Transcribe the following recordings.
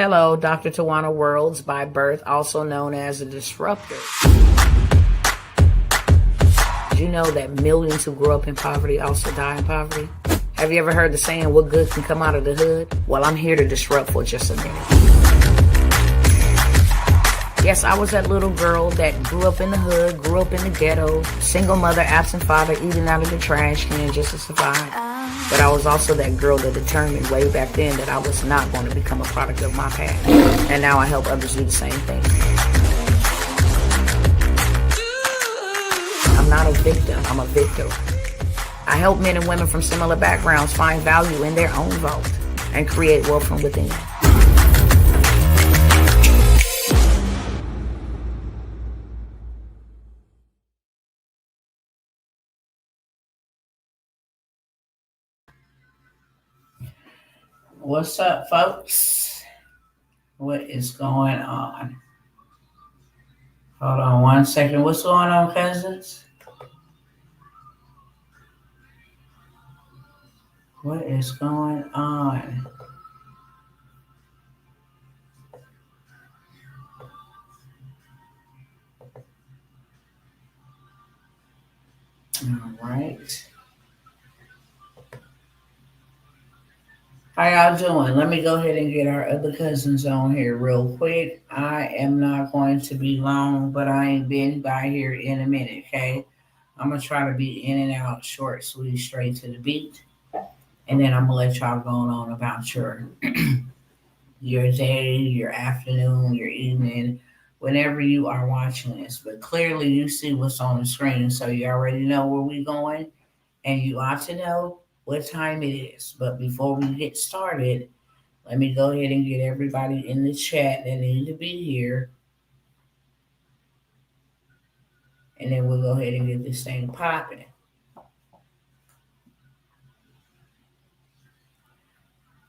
Hello, Dr. Tawana Worlds, by birth also known as a disruptor. Did you know that millions who grow up in poverty also die in poverty? Have you ever heard the saying, what good can come out of the hood? Well, I'm here to disrupt for just a minute. Yes, I was that little girl that grew up in the hood, grew up in the ghetto, single mother, absent father, eating out of the trash can just to survive. But I was also that girl that determined way back then that I was not going to become a product of my past. And now I help others do the same thing. I'm not a victim, I'm a victor. I help men and women from similar backgrounds find value in their own vault and create wealth from within. What's up, folks? What is going on? Hold on one second. What's going on, cousins? What is going on? All right. How y'all doing? Let me go ahead and get our other cousins on here real quick. I am not going to be long, but I ain't been by here in a minute, okay? I'm going to try to be in and out, short, sweet, straight to the beat. And then I'm going to let y'all go on about your day, your afternoon, your evening, whenever you are watching this. But clearly you see what's on the screen, so you already know where we're going. And you ought to know what time it is. But before we get started, let me go ahead and get everybody in the chat that need to be here. And then we'll go ahead and get this thing popping.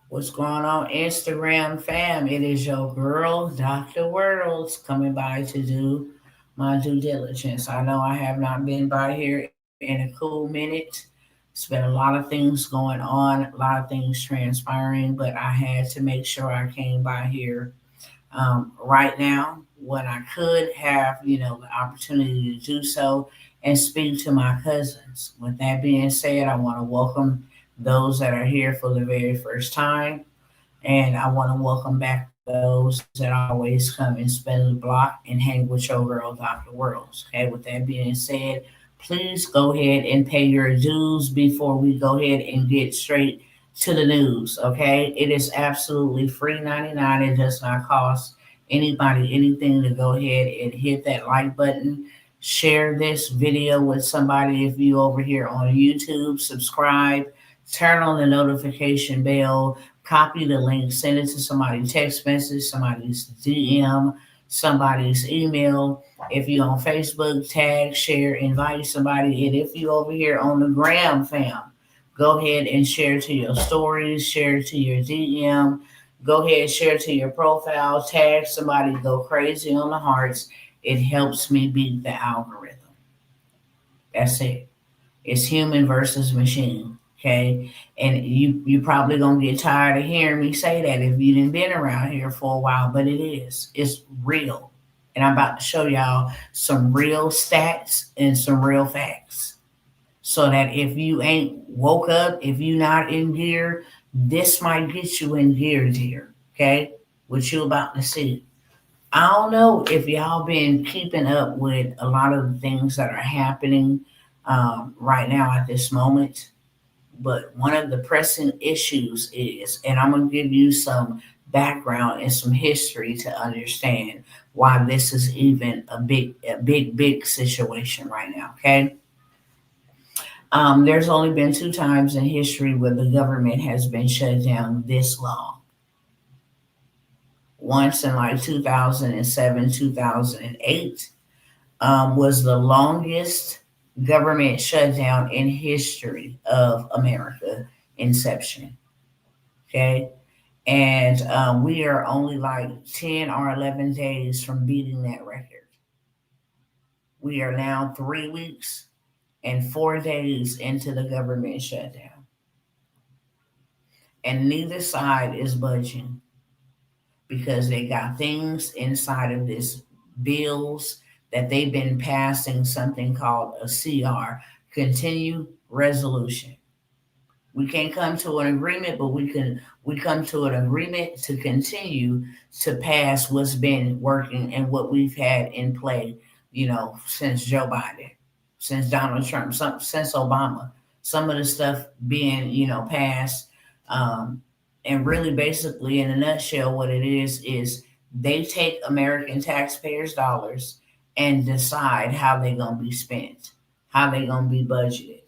What's going on, Instagram fam? It is your girl, Dr. Worlds, coming by to do my due diligence. I know I have not been by here in a cool minute. It's been a lot of things going on, a lot of things transpiring, but I had to make sure I came by here right now when I could have, the opportunity to do so and speak to my cousins. With that being said, I want to welcome those that are here for the very first time, and I want to welcome back those that always come and spend the block and hang with your girl, Dr. Worlds. Okay, with that being said, please go ahead and pay your dues before we go ahead and get straight to the news. Okay, it is absolutely free 99. It does not cost anybody anything to go ahead and hit that like button. Share this video with somebody if you over here on YouTube. Subscribe, turn on the notification bell, copy the link, send it to somebody's text message, somebody's DM, somebody's email. If you on Facebook, tag, share, invite somebody. And if you over here on the gram fam, go ahead and share to your stories, share to your DM, go ahead, share to your profile, tag somebody, go crazy on the hearts. It helps me beat the algorithm. That's it. It's human versus machine. Okay. And you probably gonna get tired of hearing me say that if you didn't been around here for a while, but it's real. And I'm about to show y'all some real stats and some real facts. So that if you ain't woke up, if you not in gear, this might get you in gear, dear. Okay? What you about to see. I don't know if y'all been keeping up with a lot of the things that are happening right now at this moment. But one of the pressing issues is, and I'm going to give you some background and some history to understand why this is even a big situation right now. Okay. There's only been 2 times in history where the government has been shut down this long. Once in like 2007, 2008 was the longest government shutdown in history of America inception. Okay. And we are only like 10 or 11 days from beating that record. We are now 3 weeks and 4 days into the government shutdown. And neither side is budging because they got things inside of this bills that they've been passing, something called a CR, continue resolution. We can't come to an agreement, but we come to an agreement to continue to pass what's been working and what we've had in play, since Joe Biden, since Donald Trump, since Obama. Some of the stuff being, passed. Um, and really basically in a nutshell, what it is they take American taxpayers' dollars and decide how they're gonna be spent, how they're gonna be budgeted.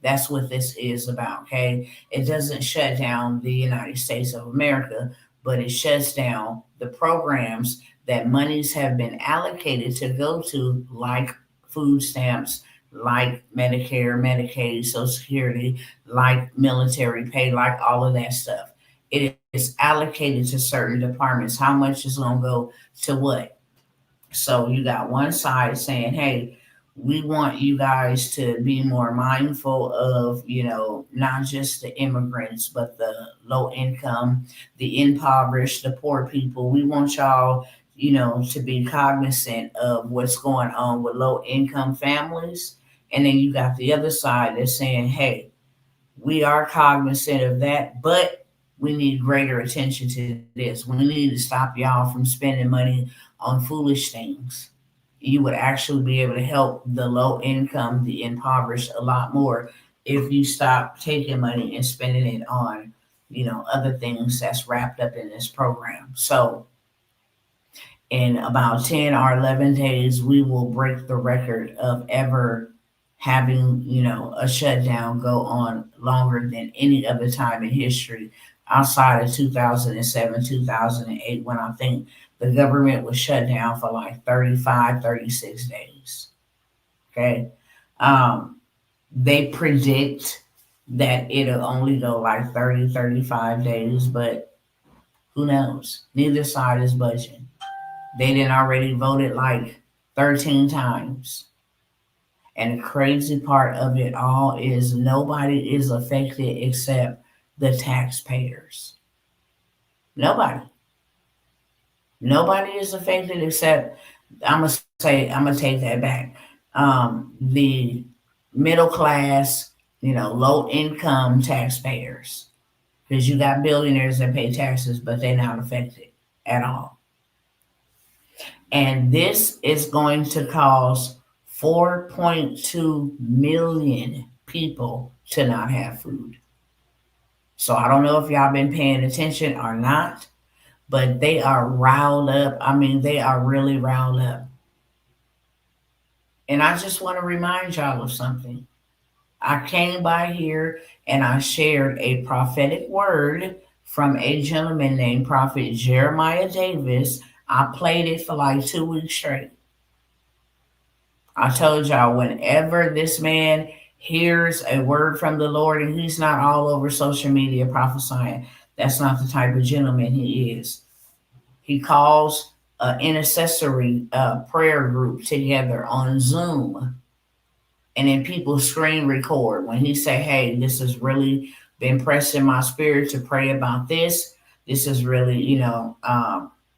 That's what this is about, okay? It doesn't shut down the United States of America, but it shuts down the programs that monies have been allocated to go to, like food stamps, like Medicare, Medicaid, Social Security, like military pay, like all of that stuff. It is allocated to certain departments. How much is going to go to what? So you got one side saying, hey, we want you guys to be more mindful of, not just the immigrants, but the low income, the impoverished, the poor people. We want y'all, to be cognizant of what's going on with low income families. And then you got the other side that's saying, hey, we are cognizant of that, but we need greater attention to this. We need to stop y'all from spending money on foolish things. You would actually be able to help the low income, the impoverished a lot more if you stop taking money and spending it on, other things that's wrapped up in this program. So in about 10 or 11 days, we will break the record of ever having, a shutdown go on longer than any other time in history outside of 2007, 2008, when I think the government was shut down for like 35, 36 days. Okay. Um, they predict that it'll only go like 30, 35 days, but who knows? Neither side is budging. They didn't already voted like 13 times. And the crazy part of it all is nobody is affected except the taxpayers. Nobody. Nobody is affected except, I'm gonna take that back. The middle class, low income taxpayers. Because you got billionaires that pay taxes, but they're not affected at all. And this is going to cause 4.2 million people to not have food. So I don't know if y'all been paying attention or not, but they are riled up. I mean, they are really riled up. And I just want to remind y'all of something. I came by here and I shared a prophetic word from a gentleman named Prophet Jeremiah Davis. I played it for like 2 weeks straight. I told y'all, whenever this man hears a word from the Lord, and he's not all over social media prophesying, that's not the type of gentleman he is. He calls an intercessory prayer group together on Zoom, and then people screen record when he say, hey, this has really been pressing my spirit to pray about this. This is really,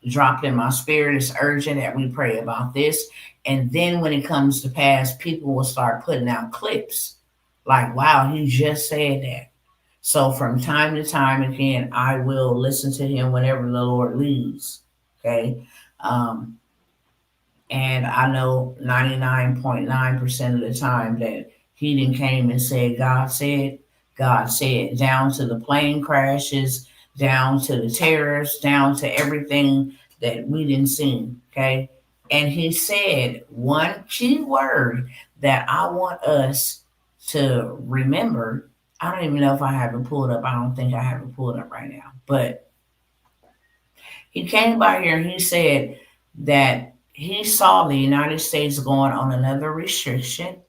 dropped in my spirit. It's urgent that we pray about this. And then when it comes to pass, people will start putting out clips like, wow, he just said that. So from time to time, again, I will listen to him whenever the Lord leads. Okay. Um, and I know 99.9% of the time that he didn't came and said, God said, down to the plane crashes, down to the tariffs, down to everything that we didn't see. Okay. And he said one key word that I want us to remember. I don't even know if I have it pulled up. I don't think I have it pulled up right now. But he came by here and he said that he saw the United States going on another restriction,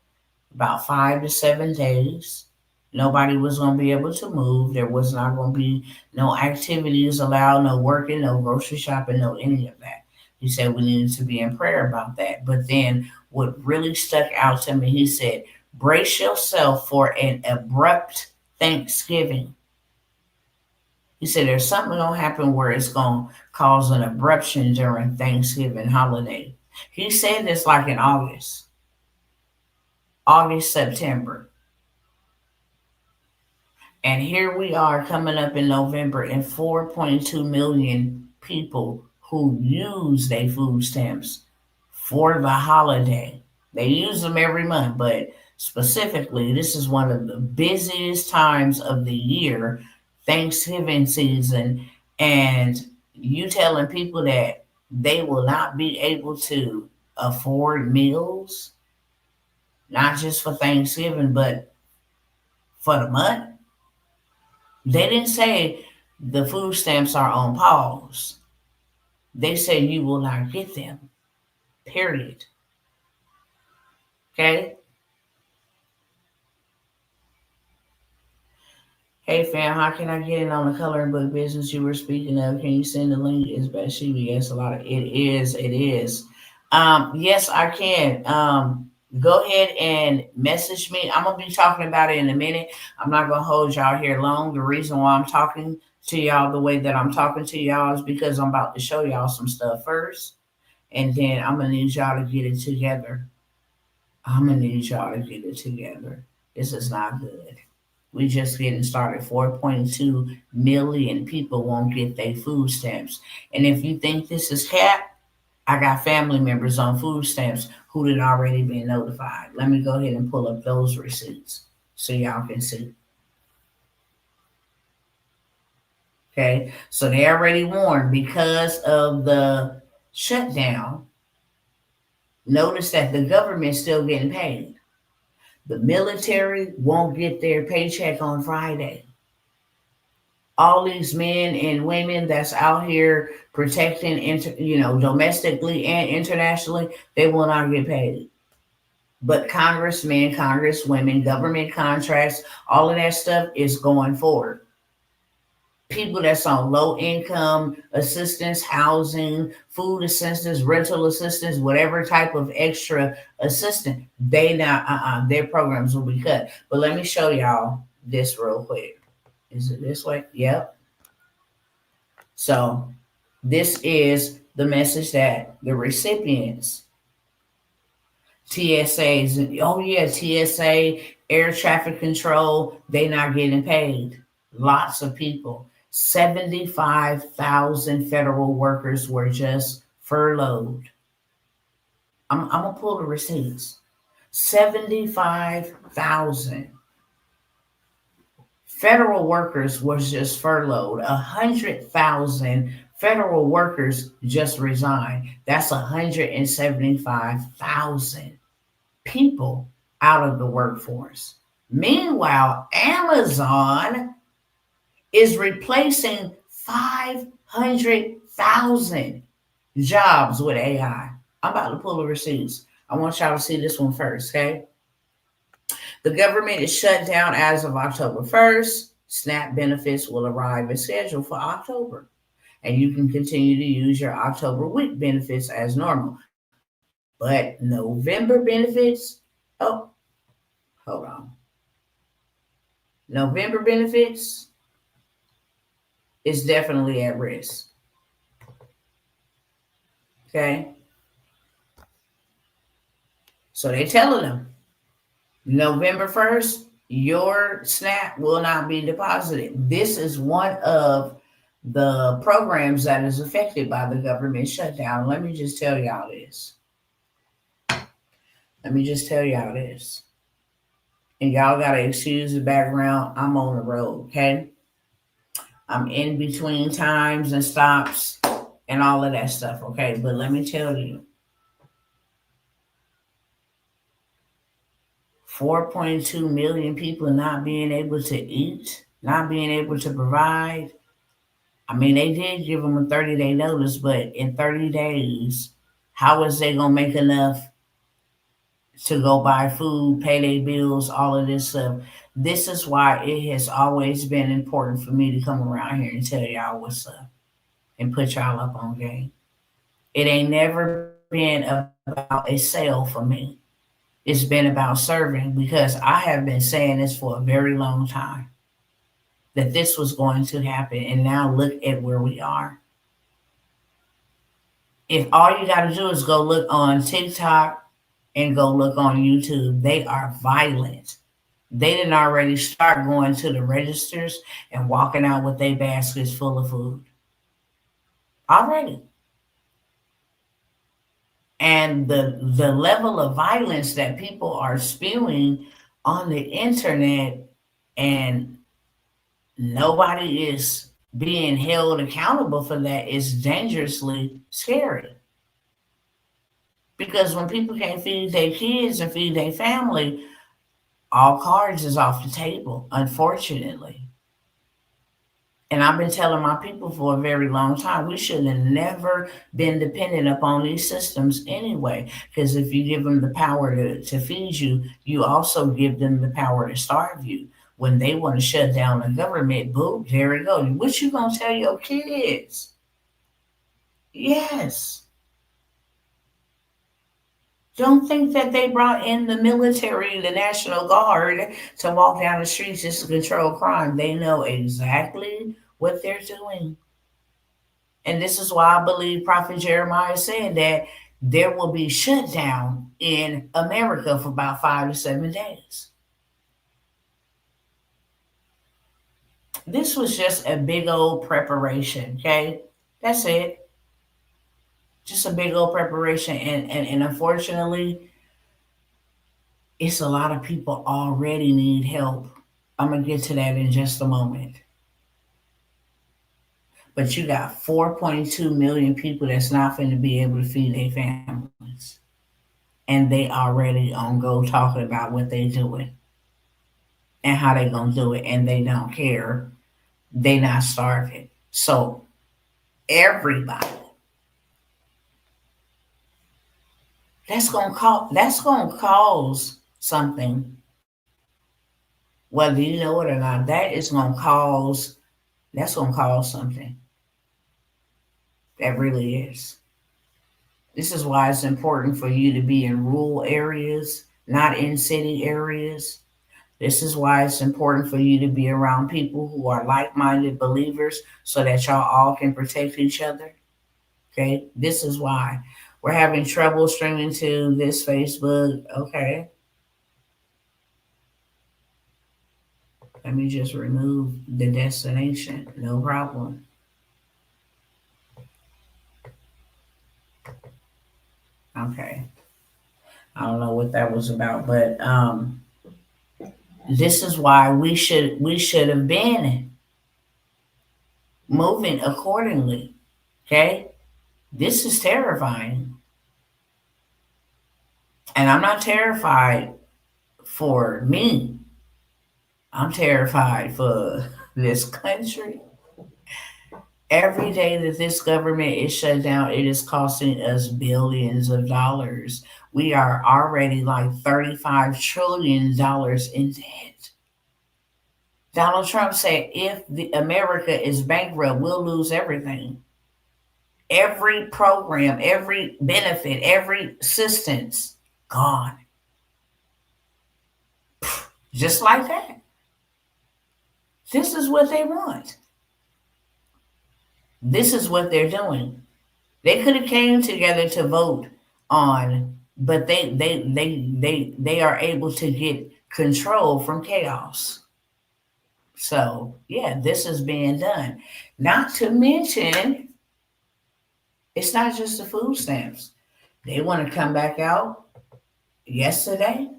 about 5 to 7 days. Nobody was going to be able to move. There was not going to be no activities allowed, no working, no grocery shopping, no any of that. He said we needed to be in prayer about that. But then what really stuck out to me, he said, brace yourself for an abrupt Thanksgiving. He said there's something gonna happen where it's gonna cause an abruption during Thanksgiving holiday. He said this like in August, September. And here we are coming up in November, and 4.2 million people who use their food stamps for the holiday. They use them every month, but specifically, this is one of the busiest times of the year, Thanksgiving season, and you telling people that they will not be able to afford meals, not just for Thanksgiving, but for the month. They didn't say the food stamps are on pause. They said you will not get them. Period. Okay? Hey fam, how can I get in on the coloring book business you were speaking of? Can you send the link? Is Bathsheba? Yes, a lot of it is. Yes, I can. Go ahead and message me. I'm gonna be talking about it in a minute. I'm not gonna hold y'all here long. The reason why I'm talking to y'all the way that I'm talking to y'all is because I'm about to show y'all some stuff first, and then I'm gonna need y'all to get it together. I'm gonna need y'all to get it together. This is not good. We just getting started. 4.2 million people won't get their food stamps. And if you think this is cap, I got family members on food stamps who had already been notified. Let me go ahead and pull up those receipts so y'all can see. Okay, so they already warned because of the shutdown. Notice that the government's still getting paid. The military won't get their paycheck on Friday. All these men and women that's out here protecting, domestically and internationally, they will not get paid. But congressmen, congresswomen, government contracts, all of that stuff is going forward. People that's on low income assistance, housing, food assistance, rental assistance, whatever type of extra assistance, they now their programs will be cut. But let me show y'all this real quick. Is it this way? Yep. So this is the message that the recipients, TSAs, oh yeah, TSA, air traffic control, they not getting paid. Lots of people. 75,000 federal workers were just furloughed. I'm gonna pull the receipts. 75,000 federal workers was just furloughed. 100,000 federal workers just resigned. That's 175,000 people out of the workforce. Meanwhile, Amazon is replacing 500,000 jobs with AI. I'm about to pull the receipts. I want y'all to see this one first, okay? The government is shut down as of October 1st. SNAP benefits will arrive as scheduled for October. And you can continue to use your October week benefits as normal. But November benefits, oh, hold on. November benefits is definitely at risk. Okay? So they telling them November 1st, your SNAP will not be deposited. This is one of the programs that is affected by the government shutdown. Let me just tell y'all this. Let me just tell y'all this. And y'all got to excuse the background. I'm on the road, okay? I'm in between times and stops and all of that stuff, okay? But let me tell you, 4.2 million people not being able to eat, not being able to provide. I mean, they did give them a 30-day notice, but in 30 days, how is they going to make enough to go buy food, pay their bills, all of this stuff? This is why it has always been important for me to come around here and tell y'all what's up and put y'all up on game. It ain't never been about a sale for me. It's been about serving because I have been saying this for a very long time. that this was going to happen. And now look at where we are. If all you got to do is go look on TikTok and go look on YouTube, they are violent. They didn't already start going to the registers and walking out with their baskets full of food already. And the level of violence that people are spewing on the internet, and nobody is being held accountable for that, is dangerously scary. Because when people can't feed their kids and feed their family, all cards is off the table, unfortunately. And I've been telling my people for a very long time, we should have never been dependent upon these systems anyway. Because if you give them the power to feed you, you also give them the power to starve you. When they want to shut down the government, boom, there we go. What you gonna tell your kids? Yes. Don't think that they brought in the military, the National Guard, to walk down the streets just to control crime. They know exactly what they're doing. And this is why I believe Prophet Jeremiah said that there will be shutdown in America for about 5 to 7 days. This was just a big old preparation, okay? That's it. Just a big old preparation. And unfortunately, it's a lot of people already need help. I'm going to get to that in just a moment. But you got 4.2 million people that's not going to be able to feed their families. And they already on go talking about what they doing and how they going to do it. And they don't care. They not starving. So everybody, that's gonna cause something, whether you know it or not. That's gonna cause something. That really is. This is why it's important for you to be in rural areas, not in city areas. This is why it's important for you to be around people who are like-minded believers, so that y'all all can protect each other. Okay, this is why we're having trouble streaming to this Facebook. Okay, let me just remove the destination. No problem. Okay, I don't know what that was about, but this is why we should have been moving accordingly. Okay, this is terrifying, and I'm not terrified for me. I'm terrified for this country. Every day that this government is shut down, it is costing us billions of dollars. We are already like $35 trillion in debt. Donald Trump said if America is bankrupt, we'll lose everything. Every program, every benefit, every assistance gone. Just like that. This is what they want. This is what they're doing. They could have came together to vote on, but they are able to get control from chaos. So yeah, this is being done. Not to mention, it's not just the food stamps. They want to come back out yesterday.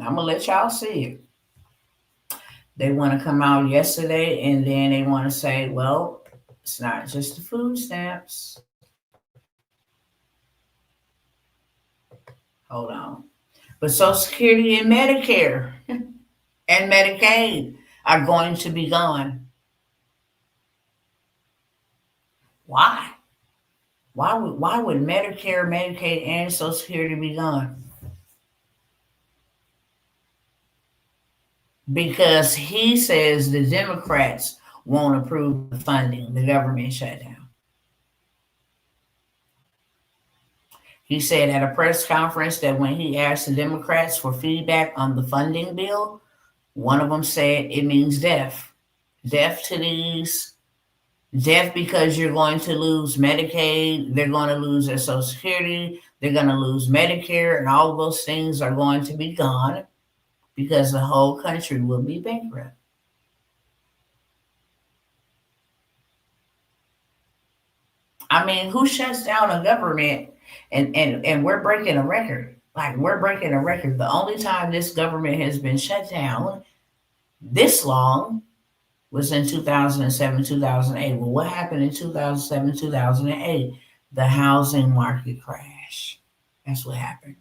I'm gonna let y'all see it. They want to come out yesterday, and then they want to say, well, it's not just the food stamps. Hold on. But Social Security and Medicare and Medicaid are going to be gone. Why? Why would Medicare, Medicaid, and Social Security be gone? Because he says the Democrats won't approve the funding, the government shutdown. He said at a press conference that when he asked the Democrats for feedback on the funding bill, one of them said it means death. Deaf to these, deaf because you're going to lose Medicaid, they're going to lose their Social Security, they're going to lose Medicare, and all of those things are going to be gone because the whole country will be bankrupt. I mean, who shuts down a government and we're breaking a record? Like we're breaking a record. The only time this government has been shut down this long was in 2007, 2008. Well, what happened in 2007, 2008? The housing market crash. That's what happened.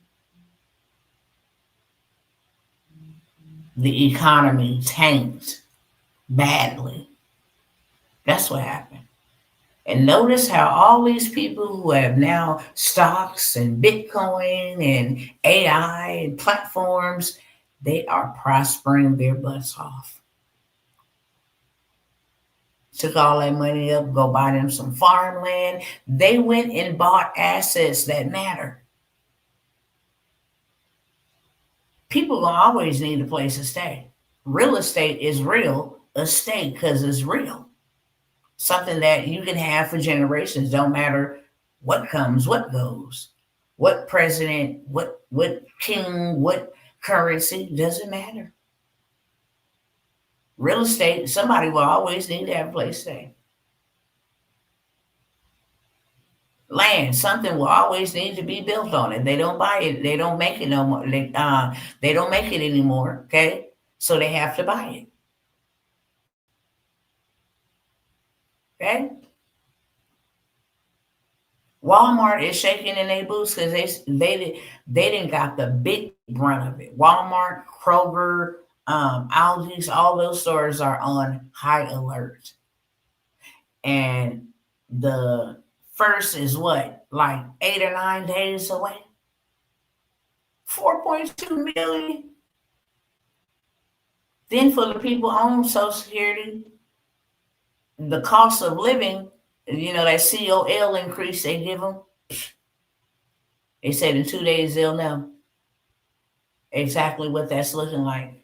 The economy tanked badly. That's what happened. And notice how all these people who have now stocks and Bitcoin and AI and platforms, they are prospering their butts off. Took all that money up, go buy them some farmland. They went and bought assets that matter. People gonna always need a place to stay. Real estate is real estate because it's real. Something that you can have for generations. Don't matter what comes, what goes, what president, what king, what currency, doesn't matter. Real estate, somebody will always need to have a place to stay. Land, something will always need to be built on it. They don't buy it, they don't make it no more. They don't make it anymore. Okay, so they have to buy it. Okay, Walmart is shaking in their boots because they didn't got the big brunt of it. Walmart, Kroger, Aldi's, all those stores are on high alert. And the first is what, like 8 or 9 days away? 4.2 million. Then for the people on Social Security, the cost of living, that COL increase they give them, they said in 2 days they'll know exactly what that's looking like.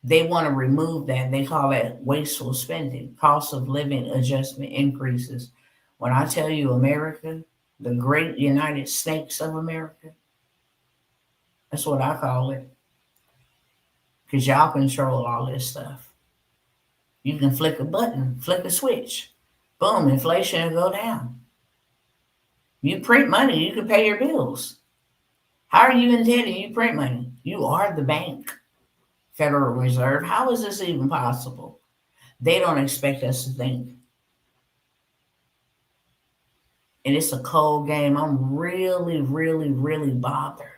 They want to remove that. They call that wasteful spending, cost of living adjustment increases. When I tell you America, the great United States of America, that's what I call it. Because y'all control all this stuff. You can flick a button, flick a switch. Boom, inflation will go down. You print money, you can pay your bills. How are you indebted? You print money. You are the bank, Federal Reserve. How is this even possible? They don't expect us to think. And it's a cold game. I'm really, really, really bothered.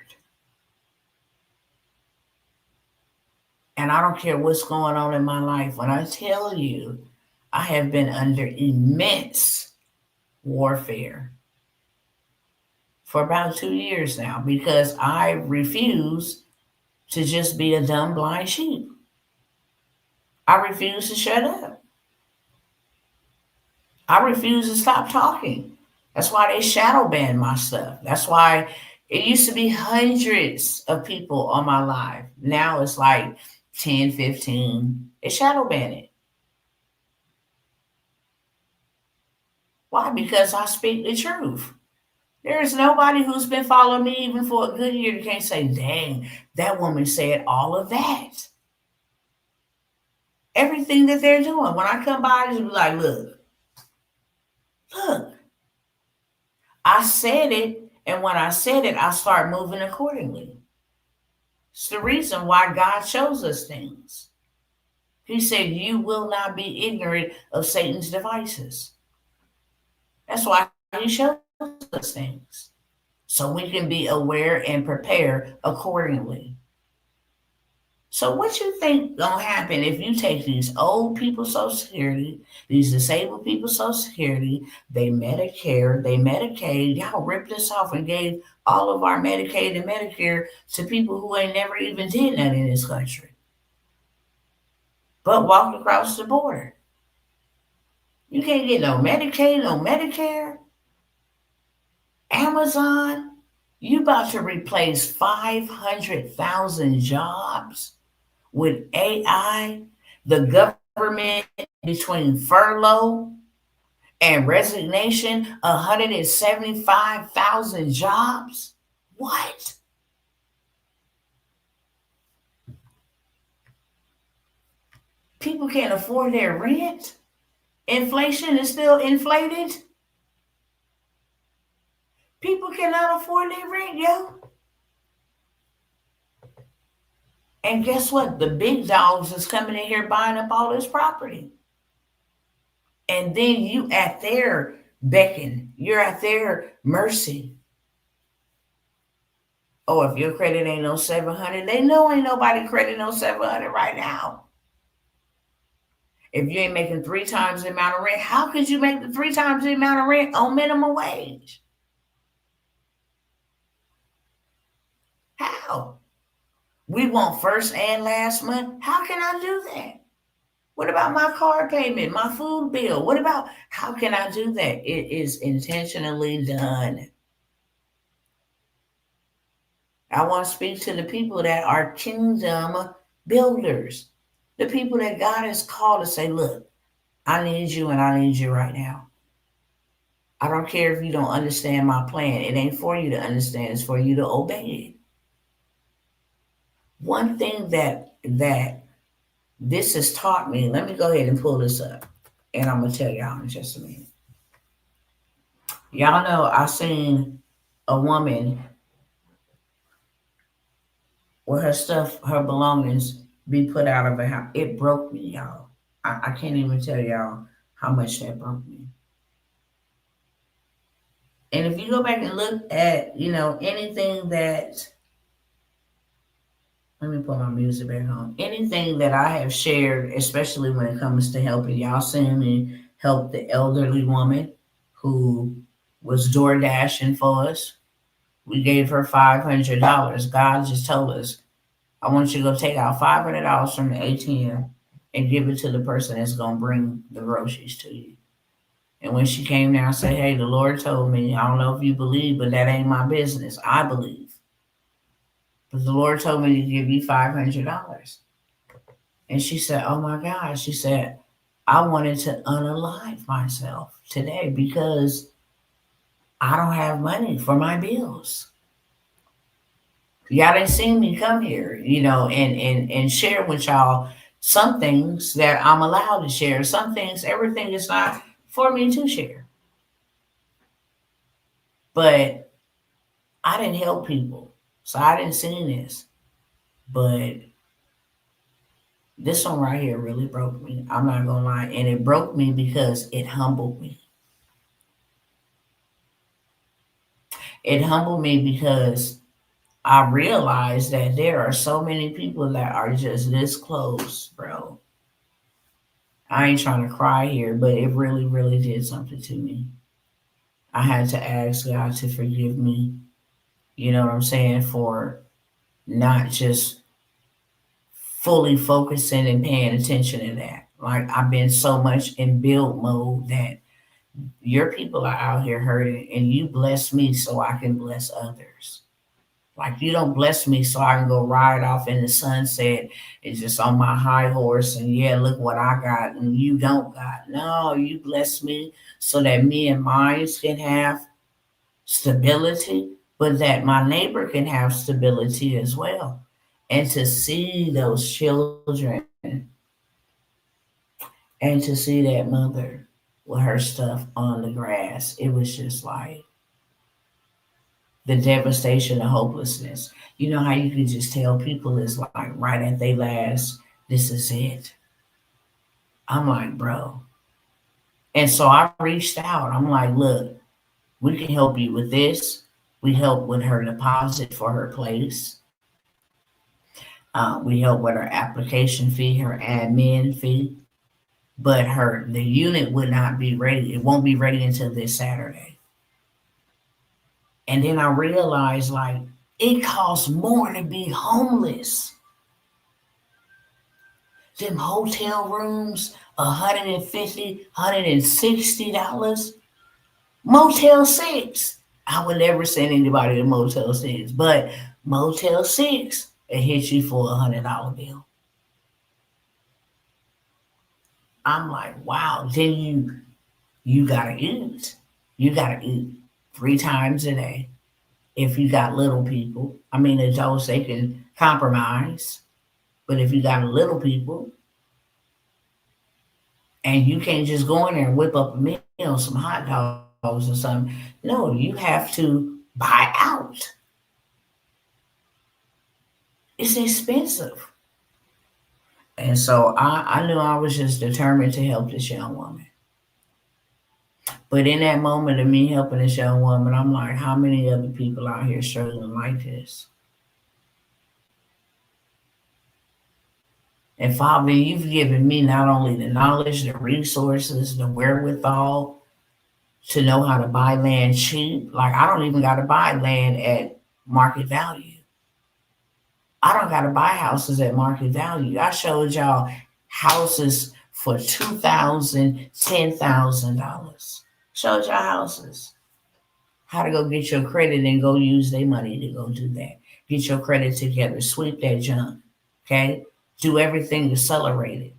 And I don't care what's going on in my life. When I tell you, I have been under immense warfare for about 2 years now because I refuse to just be a dumb blind sheep. I refuse to shut up. I refuse to stop talking. That's why they shadow ban my stuff. That's why it used to be hundreds of people on my live. Now it's like 10, 15. They shadow ban it. Why? Because I speak the truth. There is nobody who's been following me even for a good year that can't say, dang, that woman said all of that. Everything that they're doing. When I come by, I just be like, look, I said it. And when I said it, I start moving accordingly. It's the reason why God shows us things. He said, you will not be ignorant of Satan's devices. That's why he shows us things. So we can be aware and prepare accordingly. So what you think gonna happen if you take these old people Social Security, these disabled people Social Security, they Medicare, they Medicaid, y'all ripped this off and gave all of our Medicaid and Medicare to people who ain't never even did nothing in this country, but walked across the border. You can't get no Medicaid, no Medicare. Amazon, you about to replace 500,000 jobs with AI. The government between furlough and resignation, 175,000 jobs. What? People can't afford their rent. Inflation is still inflated. People cannot afford their rent, yo. And guess what? The big dogs is coming in here buying up all this property. And then you at their beckon. You're at their mercy. Oh, if your credit ain't no 700, they know ain't nobody credit no 700 right now. If you ain't making three times the amount of rent, how could you make the three times the amount of rent on minimum wage? How? We want first and last month. How can I do that? What about my car payment, my food bill? What about how can I do that? It is intentionally done. I want to speak to the people that are kingdom builders, the people that God has called to say, look, I need you and I need you right now. I don't care if you don't understand my plan. It ain't for you to understand, it's for you to obey it. One thing that this has taught me, let me go ahead and pull this up and I'm gonna tell y'all in just a minute. Y'all know I seen a woman where her stuff, her belongings be put out of her house. It broke me, y'all. I can't even tell y'all how much that broke me. And if you go back and look at, anything that, let me put my music back on. Anything that I have shared, especially when it comes to helping, y'all seen me help the elderly woman who was door dashing for us. We gave her $500. God just told us, I want you to go take out $500 from the ATM and give it to the person that's going to bring the groceries to you. And when she came down and said, hey, the Lord told me, I don't know if you believe, but that ain't my business. I believe. But the Lord told me to give you $500. And she said, oh my God. She said, I wanted to unalive myself today because I don't have money for my bills. Y'all didn't see me come here, and share with y'all some things that I'm allowed to share. Some things, everything is not for me to share. But I didn't help people. So I didn't see this. But this one right here really broke me. I'm not gonna lie. And it broke me because it humbled me. It humbled me because I realized that there are so many people that are just this close, bro. I ain't trying to cry here, but it really, really did something to me. I had to ask God to forgive me, you know what I'm saying, for not just fully focusing and paying attention to that. Like I've been so much in build mode that your people are out here hurting and you bless me so I can bless others. Like you don't bless me so I can go ride off in the sunset and just on my high horse and yeah, look what I got and you don't got. No, you bless me so that me and mine can have stability, but that my neighbor can have stability as well. And to see those children and to see that mother with her stuff on the grass, it was just like the devastation, the hopelessness. You know how you can just tell people is like right at their last, this is it. I'm like, bro. And so I reached out. I'm like, look, we can help you with this. We help with her deposit for her place. We help with her application fee, her admin fee. But the unit would not be ready. It won't be ready until this Saturday. And then I realized like it costs more to be homeless. Them hotel rooms, $150, $160. Motel 6. I would never send anybody to Motel 6, but Motel 6, it hits you for $100 bill. I'm like, wow. Then you gotta eat. You gotta eat 3 times a day. If you got little people, I mean adults, they can compromise. But if you got little people and you can't just go in there and whip up a meal, some hot dogs or something. No, you have to buy out. It's expensive. And so I knew I was just determined to help this young woman. But in that moment of me helping this young woman, I'm like, how many other people out here struggling like this? And Father, you've given me not only the knowledge, the resources, the wherewithal to know how to buy land cheap. Like, I don't even got to buy land at market value. I don't got to buy houses at market value. I showed y'all houses for $2,000, $10,000. Showed y'all houses. How to go get your credit and go use their money to go do that. Get your credit together. Sweep that junk. Okay? Do everything accelerated.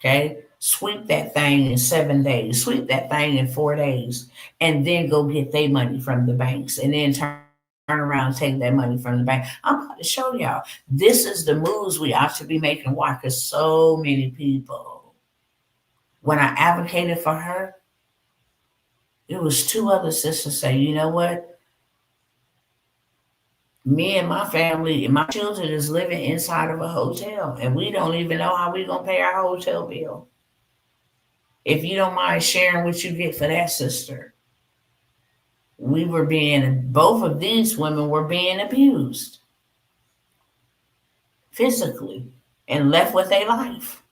Okay? Sweep that thing in 7 days. Sweep that thing in 4 days. And then go get their money from the banks. And then turn around and take that money from the bank. I'm about to show y'all. This is the moves we ought to be making. Why? Because so many people, when I advocated for her, it was 2 other sisters say, you know what? Me and my family and my children is living inside of a hotel, and we don't even know how we gonna pay our hotel bill. If you don't mind sharing what you get for that, sister. Both of these women were being abused physically and left with their life.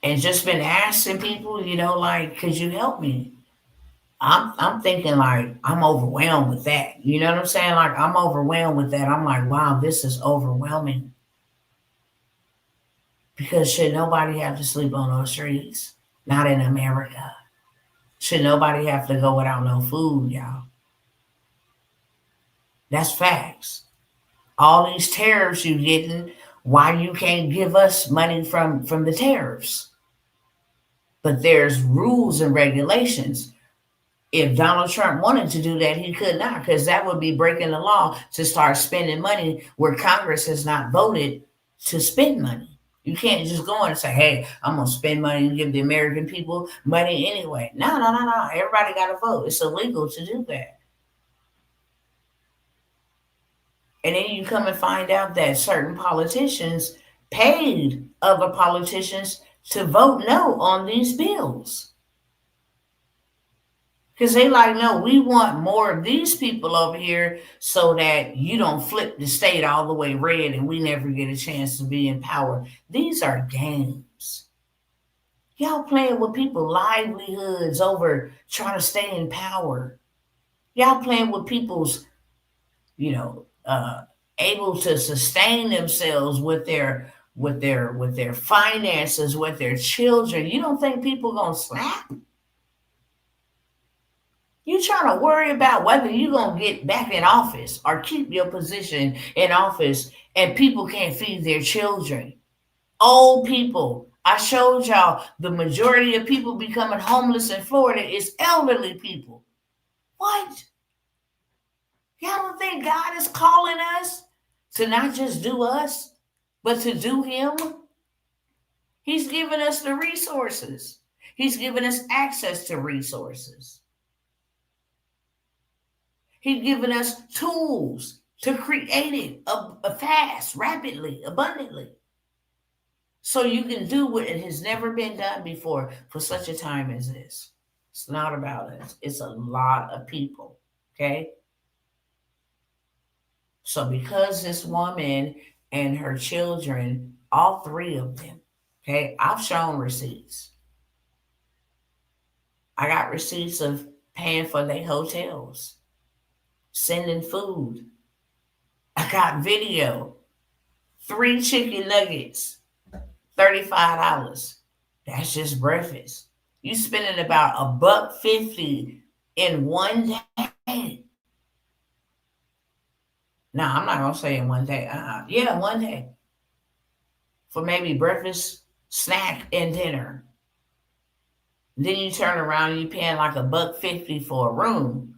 And just been asking people, like, could you help me? I'm thinking like I'm overwhelmed with that. You know what I'm saying? Like I'm overwhelmed with that. I'm like, wow, this is overwhelming. Because should nobody have to sleep on those streets? Not in America. Should nobody have to go without no food, y'all? That's facts. All these tariffs you getting, why you can't give us money from the tariffs? But there's rules and regulations. If Donald Trump wanted to do that, he could not, because that would be breaking the law to start spending money where Congress has not voted to spend money. You can't just go in and say, hey, I'm going to spend money and give the American people money anyway. No, no, no, no. Everybody got to vote. It's illegal to do that. And then you come and find out that certain politicians paid other politicians to vote no on these bills. Because they like, no, we want more of these people over here so that you don't flip the state all the way red and we never get a chance to be in power. These are games. Y'all playing with people's livelihoods over trying to stay in power. Y'all playing with people's, you know, able to sustain themselves with their finances, with their children. You don't think people gonna snap? You trying to worry about whether you gonna get back in office or keep your position in office, and people can't feed their children. Old people. I showed y'all the majority of people becoming homeless in Florida is elderly people. What? Y'all don't think God is calling us to not just do us, but to do Him? He's given us the resources. He's given us access to resources. He's given us tools to create it fast, rapidly, abundantly. So you can do what it has never been done before for such a time as this. It's not about us. It's a lot of people. Okay. So because this woman and her children, all 3 of them, okay, I've shown receipts. I got receipts of paying for their hotels, sending food. I got video. 3 chicken nuggets, $35. That's just breakfast. You spending about $1.50 in one day. No, I'm not gonna say in one day. Yeah, one day for maybe breakfast, snack and dinner. Then you turn around and you paying like $1.50 for a room.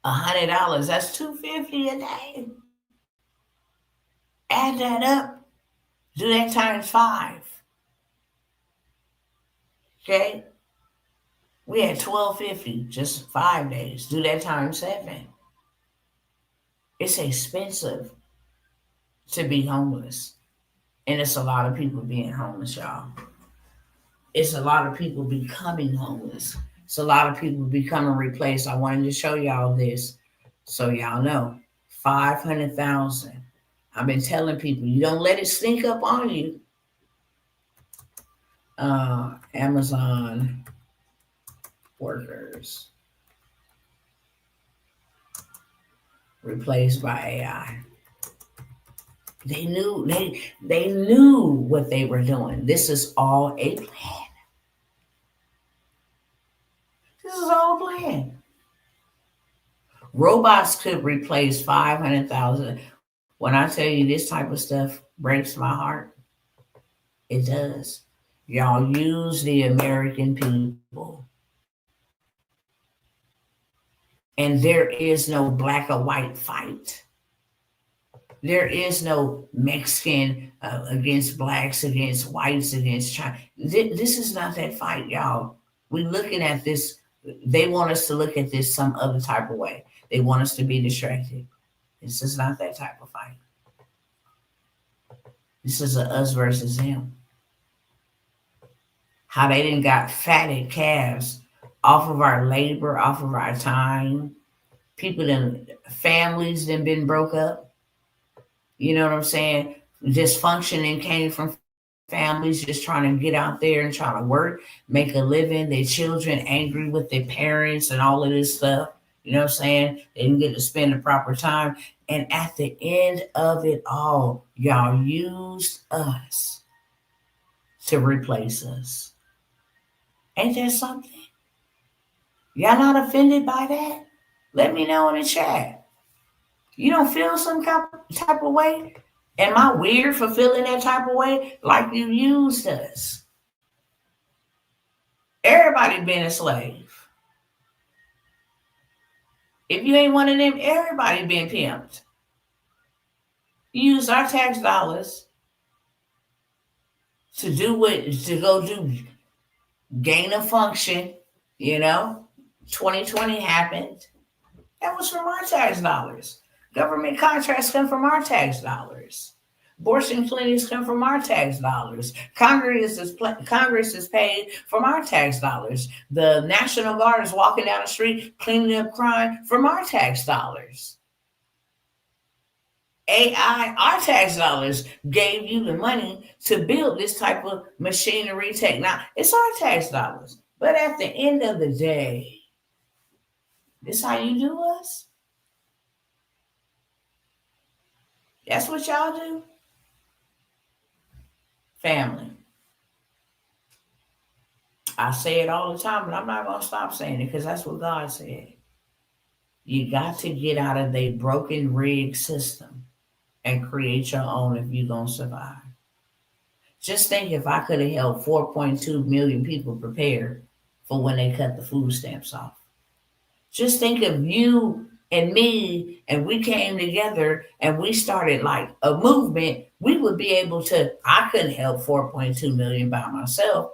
$100. That's $250 a day. Add that up. Do that times five. Okay. We had $12.50 just 5 days. Do that times seven. It's expensive to be homeless. And it's a lot of people being homeless, y'all. It's a lot of people becoming homeless. It's a lot of people becoming replaced. I wanted to show y'all this so y'all know. 500,000. I've been telling people, you don't let it sneak up on you. Amazon workers replaced by AI. They knew what they were doing. This is all a plan. This is all a plan. Robots could replace 500,000. When I tell you this type of stuff breaks my heart, it does. Y'all use the American people. And there is no black or white fight. There is no Mexican against blacks, against whites, against China. This is not that fight, y'all. We're looking at this. They want us to look at this some other type of way. They want us to be distracted. This is not that type of fight. This is a us versus them. How they done got fatted calves off of our labor, off of our time. People done, families done been broke up. You know what I'm saying? Dysfunctioning came from families just trying to get out there and trying to work, make a living. Their children angry with their parents and all of this stuff. You know what I'm saying? They didn't get to spend the proper time. And at the end of it all, y'all used us to replace us. Ain't that something? Y'all not offended by that? Let me know in the chat. You don't feel some type of way? Am I weird for feeling that type of way? Like you used us. Everybody been a slave. If you ain't one of them, everybody been pimped. You use our tax dollars to go do gain of function, you know. 2020 happened. That was from our tax dollars. Government contracts come from our tax dollars. Abortion clinics come from our tax dollars. Congress is paid from our tax dollars. The National Guard is walking down the street cleaning up crime from our tax dollars. AI, our tax dollars gave you the money to build this type of machinery technology. It's our tax dollars. But at the end of the day, this how you do us? That's what y'all do? Family. I say it all the time, but I'm not going to stop saying it because that's what God said. You got to get out of the broken rig system and create your own if you're going to survive. Just think if I could have helped 4.2 million people prepare for when they cut the food stamps off. Just think of you and me, and we came together and we started like a movement. We would be able to, I couldn't help 4.2 million by myself.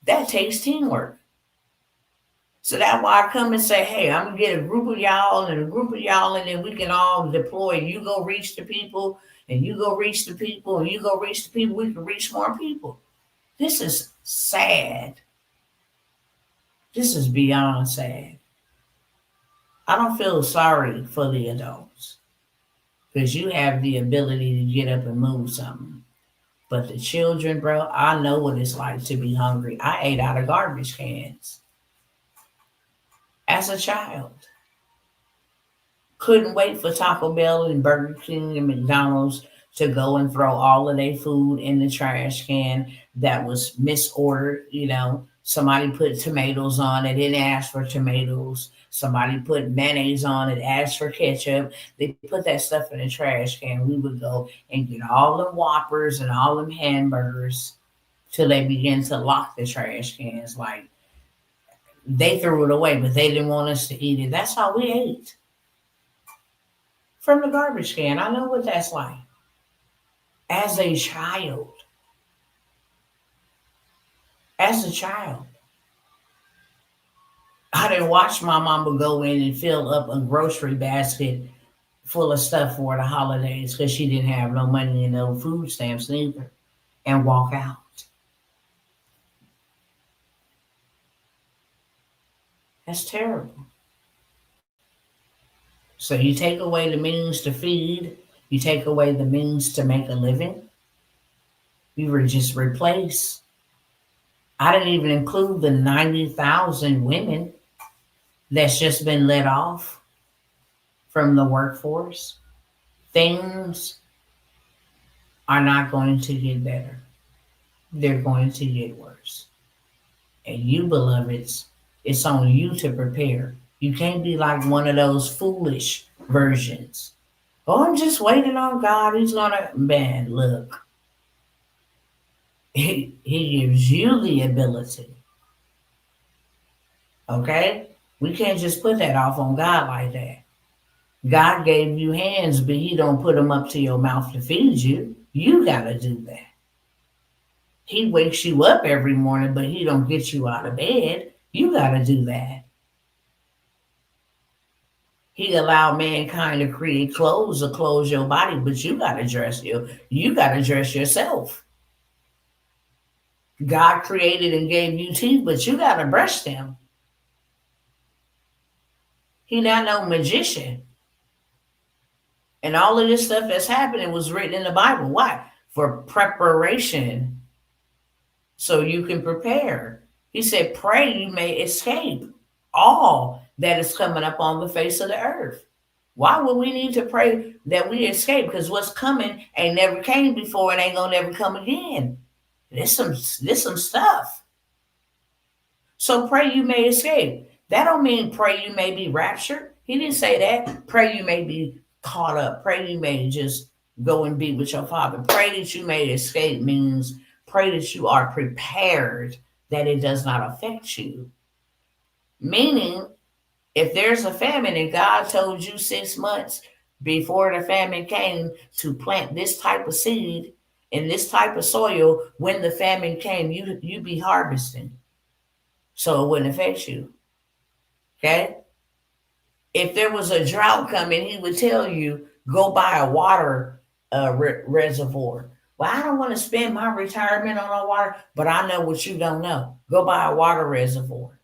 That takes teamwork. So that's why I come and say, hey, I'm going to get a group of y'all and a group of y'all, and then we can all deploy. You go reach the people, and you go reach the people, and you go reach the people. We can reach more people. This is sad. This is beyond sad. I don't feel sorry for the adults because you have the ability to get up and move something. But the children, bro, I know what it's like to be hungry. I ate out of garbage cans as a child. Couldn't wait for Taco Bell and Burger King and McDonald's to go and throw all of their food in the trash can that was misordered. You know, somebody put tomatoes on. They didn't ask for tomatoes. Somebody put mayonnaise on it, asked for ketchup. They put that stuff in the trash can. We would go and get all the Whoppers and all them hamburgers till they began to lock the trash cans. Like they threw it away, but they didn't want us to eat it. That's how we ate from the garbage can. I know what that's like. As a child, as a child, I didn't watch my mama go in and fill up a grocery basket full of stuff for the holidays because she didn't have no money and no food stamps neither, and walk out. That's terrible. So you take away the means to feed, you take away the means to make a living, you were just replaced. I didn't even include the 90,000 women that's just been let off from the workforce. Things are not going to get better. They're going to get worse. And you, beloveds, it's on you to prepare. You can't be like one of those foolish versions. Oh, I'm just waiting on God. He's going to. Man, look, he gives you the ability. Okay? We can't just put that off on God like that. God gave you hands, but He don't put them up to your mouth to feed you. You got to do that. He wakes you up every morning, but He don't get you out of bed. You got to do that. He allowed mankind to create clothes to clothe your body, but you got to dress yourself. God created and gave you teeth, but you got to brush them. He not no magician. And all of this stuff that's happening was written in the Bible. Why? For preparation, so you can prepare. He said, pray you may escape all that is coming up on the face of the earth. Why would we need to pray that we escape? Because what's coming ain't never came before and ain't gonna never come again. There's some stuff. So pray you may escape. That don't mean pray you may be raptured. He didn't say that. Pray you may be caught up. Pray you may just go and be with your Father. Pray that you may escape means pray that you are prepared, that it does not affect you. Meaning, if there's a famine and God told you 6 months before the famine came to plant this type of seed in this type of soil, when the famine came, you be harvesting. So it wouldn't affect you. Okay? If there was a drought coming, He would tell you, go buy a water reservoir. Well, I don't want to spend my retirement on no water, but I know what you don't know. Go buy a water reservoir.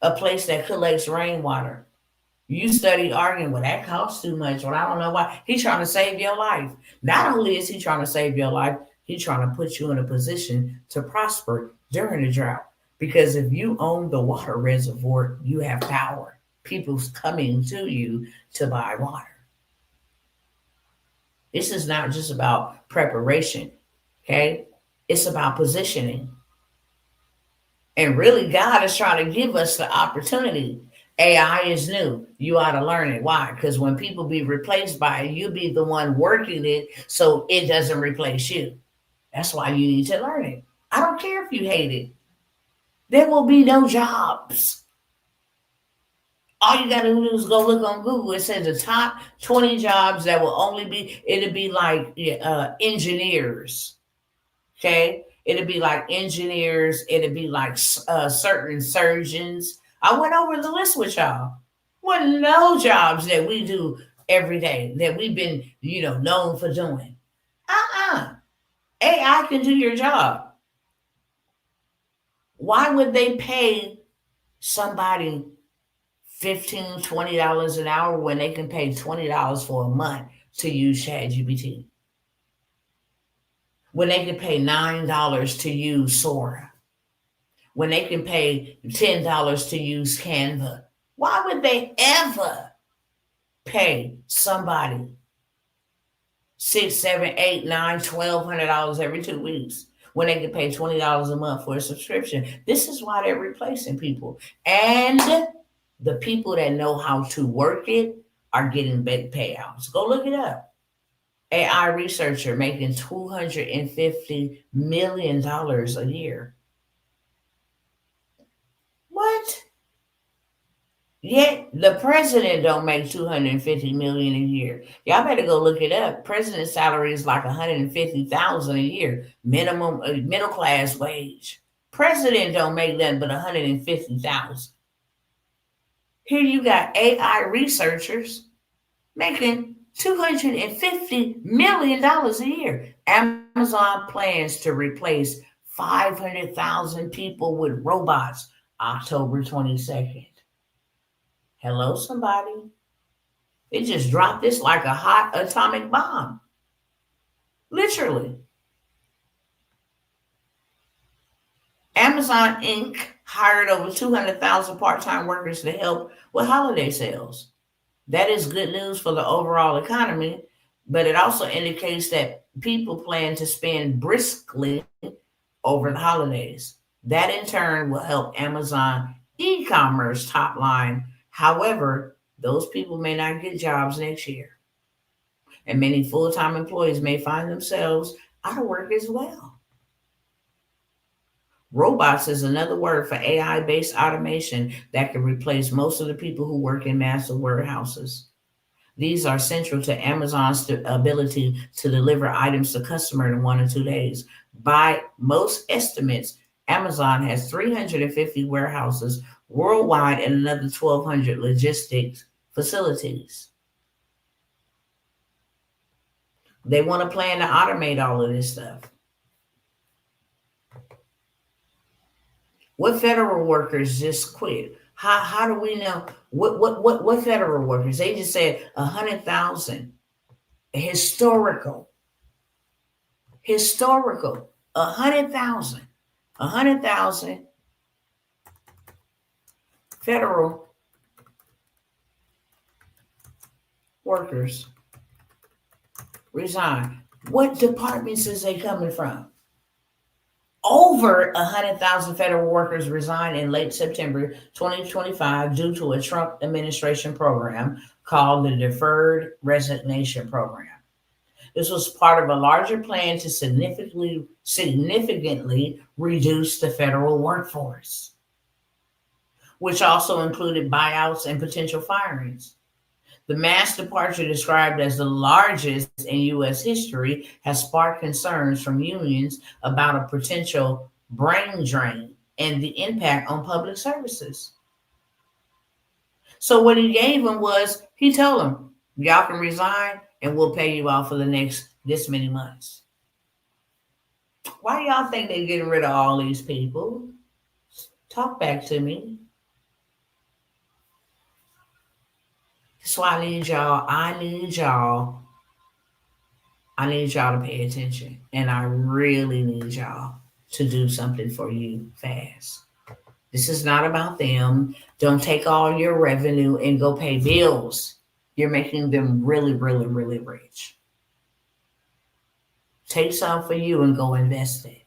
A place that collects rainwater. You study arguing, well, that costs too much. Well, I don't know why. He's trying to save your life. Not only is He trying to save your life, He's trying to put you in a position to prosper during the drought. Because if you own the water reservoir, you have power. People's coming to you to buy water. This is not just about preparation, okay? It's about positioning. And really, God is trying to give us the opportunity. AI is new. You ought to learn it. Why? Because when people be replaced by it, you be the one working it so it doesn't replace you. That's why you need to learn it. I don't care if you hate it. There will be no jobs. All you got to do is go look on Google. It says the top 20 jobs that will only be, it'll be like engineers. Okay? It'll be like engineers. It'll be like certain surgeons. I went over the list with y'all. Well, no jobs that we do every day that we've been, known for doing. AI can do your job. Why would they pay somebody $15, $20 an hour when they can pay $20 for a month to use ChatGPT? When they can pay $9 to use Sora? When they can pay $10 to use Canva? Why would they ever pay somebody $6, $7, $8, $9, $1,200 every 2 weeks when they can pay $20 a month for a subscription. This is why they're replacing people. And the people that know how to work it are getting big payouts. Go look it up. AI researcher making $250 million a year. What? Yet the president don't make 250 million a year. Y'all better go look it up. President's salary is like 150,000 a year, minimum middle class wage. President don't make nothing but 150,000. Here you got AI researchers making $250 million a year. Amazon plans to replace 500,000 people with robots October 22nd. Hello, somebody. It just dropped this like a hot atomic bomb. Literally. Amazon Inc. hired over 200,000 part time workers to help with holiday sales. That is good news for the overall economy, but it also indicates that people plan to spend briskly over the holidays. That in turn will help Amazon e commerce top line. However, those people may not get jobs next year, and many full time employees may find themselves out of work as well. Robots is another word for AI based automation that can replace most of the people who work in massive warehouses. These are central to Amazon's ability to deliver items to customer in 1 or 2 days. By most estimates, Amazon has 350 warehouses worldwide and another 1,200 logistics facilities. They want to plan to automate all of this stuff. What federal workers just quit? How do we know what federal workers? They just said 100,000. Historical, historical. 100,000, 100,000 federal workers resign. What departments is they coming from? Over 100,000 federal workers resigned in late September 2025 due to a Trump administration program called the Deferred Resignation Program. This was part of a larger plan to significantly reduce the federal workforce, which also included buyouts and potential firings. The mass departure, described as the largest in U.S. history, has sparked concerns from unions about a potential brain drain and the impact on public services. So, what he gave them was he told them, y'all can resign and we'll pay you out for the next this many months. Why y'all think they're getting rid of all these people? Talk back to me. That's why I need y'all to pay attention. And I really need y'all to do something for you fast. This is not about them. Don't take all your revenue and go pay bills. You're making them really, really, really rich. Take some for you and go invest it.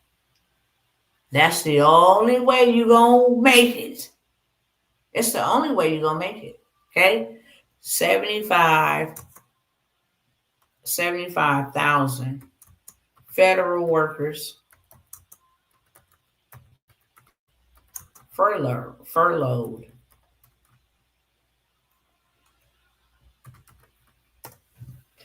That's the only way you're going to make it. It's the only way you're going to make it. Okay? 75,000 federal workers furloughed.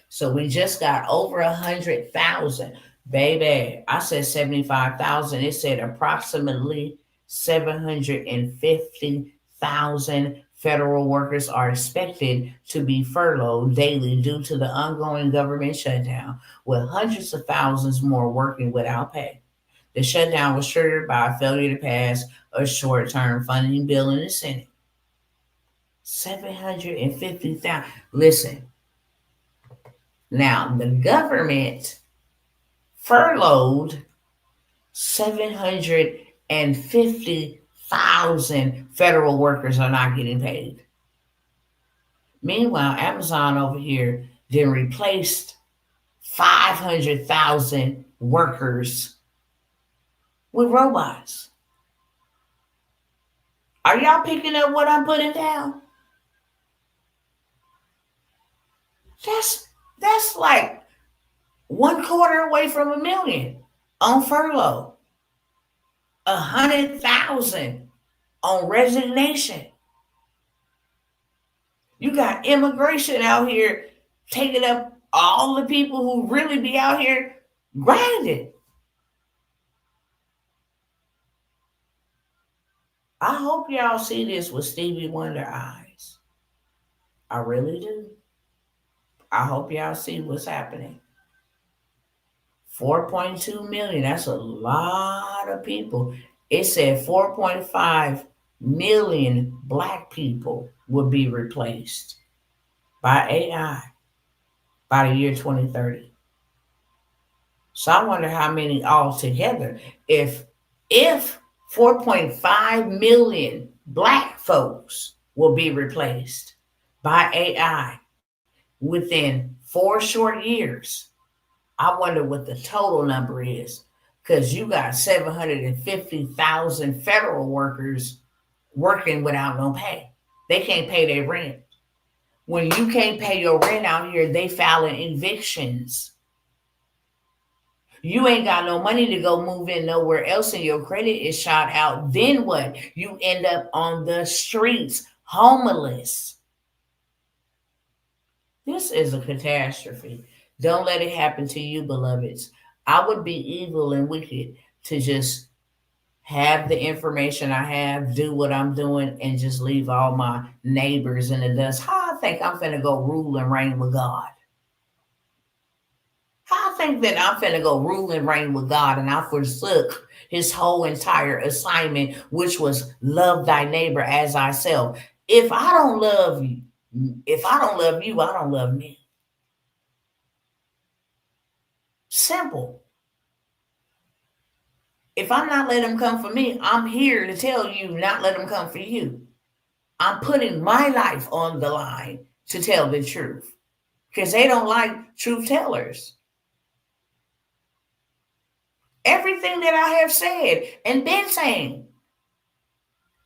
So we just got over 100,000. Baby, I said 75,000. It said approximately 750,000 federal workers are expected to be furloughed daily due to the ongoing government shutdown, with hundreds of thousands more working without pay. The shutdown was triggered by a failure to pass a short term funding bill in the Senate. 750,000. Listen, now the government furloughed 750,000 federal workers are not getting paid. Meanwhile, Amazon over here then replaced 500,000 workers with robots. Are y'all picking up what I'm putting down? That's that's like 1/4 away from 1 million on furlough, 100,000 on resignation. You got immigration out here taking up all the people who really be out here grinding. I hope y'all see this with Stevie Wonder eyes. I really do. I hope y'all see what's happening. 4.2 million, that's a lot of people. It said 4.5 million black people will be replaced by AI by the year 2030. So I wonder how many altogether. If 4.5 million black folks will be replaced by AI within 4 short years, I wonder what the total number is. Because you got 750,000 federal workers working without no pay. They can't pay their rent. When you can't pay your rent out here, they filing evictions. You ain't got no money to go move in nowhere else and your credit is shot out. Then what? You end up on the streets, homeless. This is a catastrophe. Don't let it happen to you, beloveds. I would be evil and wicked to just have the information I have, do what I'm doing, and just leave all my neighbors in the dust. How I think I'm finna go rule and reign with God? How I think that I'm finna go rule and reign with God and I forsook his whole entire assignment, which was love thy neighbor as thyself. If I don't love you, if I don't love you, I don't love me. Simple. If I'm not letting them come for me, I'm here to tell you not let them come for you. I'm putting my life on the line to tell the truth because they don't like truth tellers. Everything that I have said and been saying,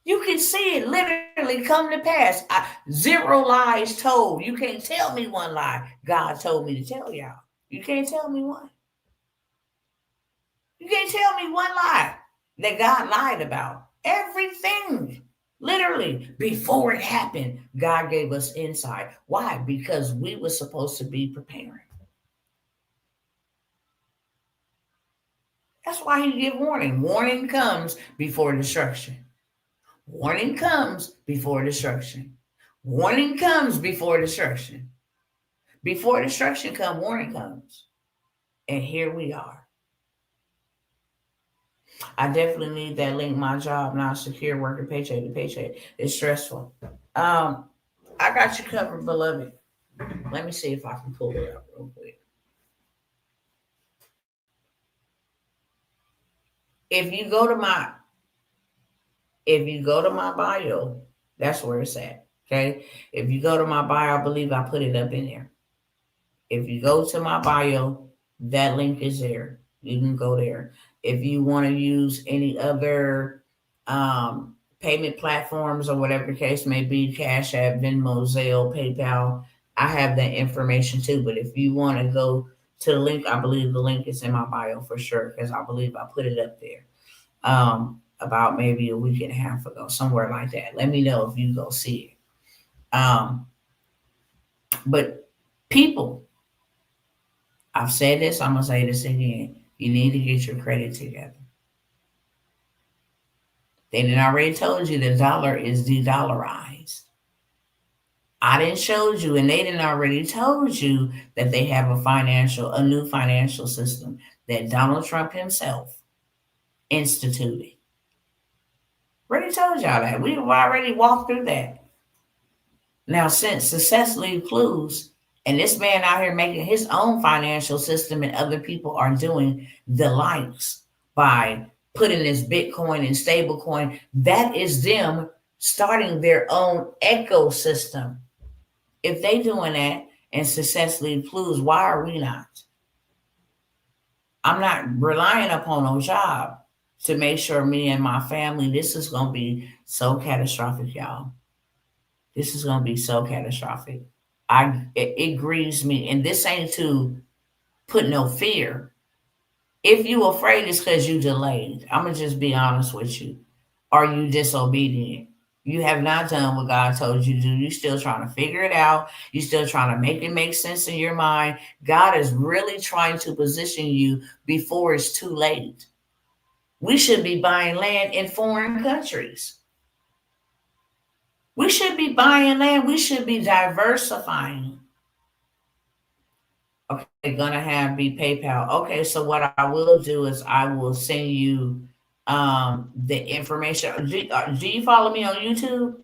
you can see it literally come to pass. Zero lies told. You can't tell me one lie. God told me to tell y'all. You can't tell me one. You can't tell me one lie that God lied about. Everything. Literally, before it happened, God gave us insight. Why? Because we were supposed to be preparing. That's why he give warning. Warning comes before destruction. Warning comes before destruction. Warning comes before destruction. Before destruction comes, warning comes. And here we are. I definitely need that link. My job now secure, working paycheck to paycheck. It's stressful. I got you covered, beloved. Let me see if I can pull it up real quick. If you go to my bio, that's where it's at. Okay. If you go to my bio, I believe I put it up in there. If you go to my bio, that link is there. You can go there. If you want to use any other payment platforms or whatever the case may be, Cash App, Venmo, Zelle, PayPal, I have that information too. But if you want to go to the link, I believe the link is in my bio for sure because I believe I put it up there about maybe a week and a half ago, somewhere like that. Let me know if you go see it. But people, I've said this, I'm going to say this again. You need to get your credit together. They didn't already told you the dollar is de-dollarized. I didn't showed you, and they didn't already told you that they have a new financial system that Donald Trump himself instituted. Already told y'all that. We've already walked through that. Now, since success leaves clues, and this man out here making his own financial system, and other people are doing the likes by putting this Bitcoin and stablecoin, that is them starting their own ecosystem. If they doing that and success leaves clues, why are we not? I'm not relying upon no job. to make sure me and my family, this is going to be so catastrophic, y'all. This is going to be so catastrophic. It grieves me. And this ain't to put no fear. If you afraid, it's because you delayed. I'm going to just be honest with you. Are you disobedient? You have not done what God told you to do. You're still trying to figure it out. You're still trying to make it make sense in your mind. God is really trying to position you before it's too late. We should be buying land in foreign countries. We should be buying land. We should be diversifying. Okay, gonna have be PayPal. Okay, so what I will do is I will send you the information. Do you follow me on YouTube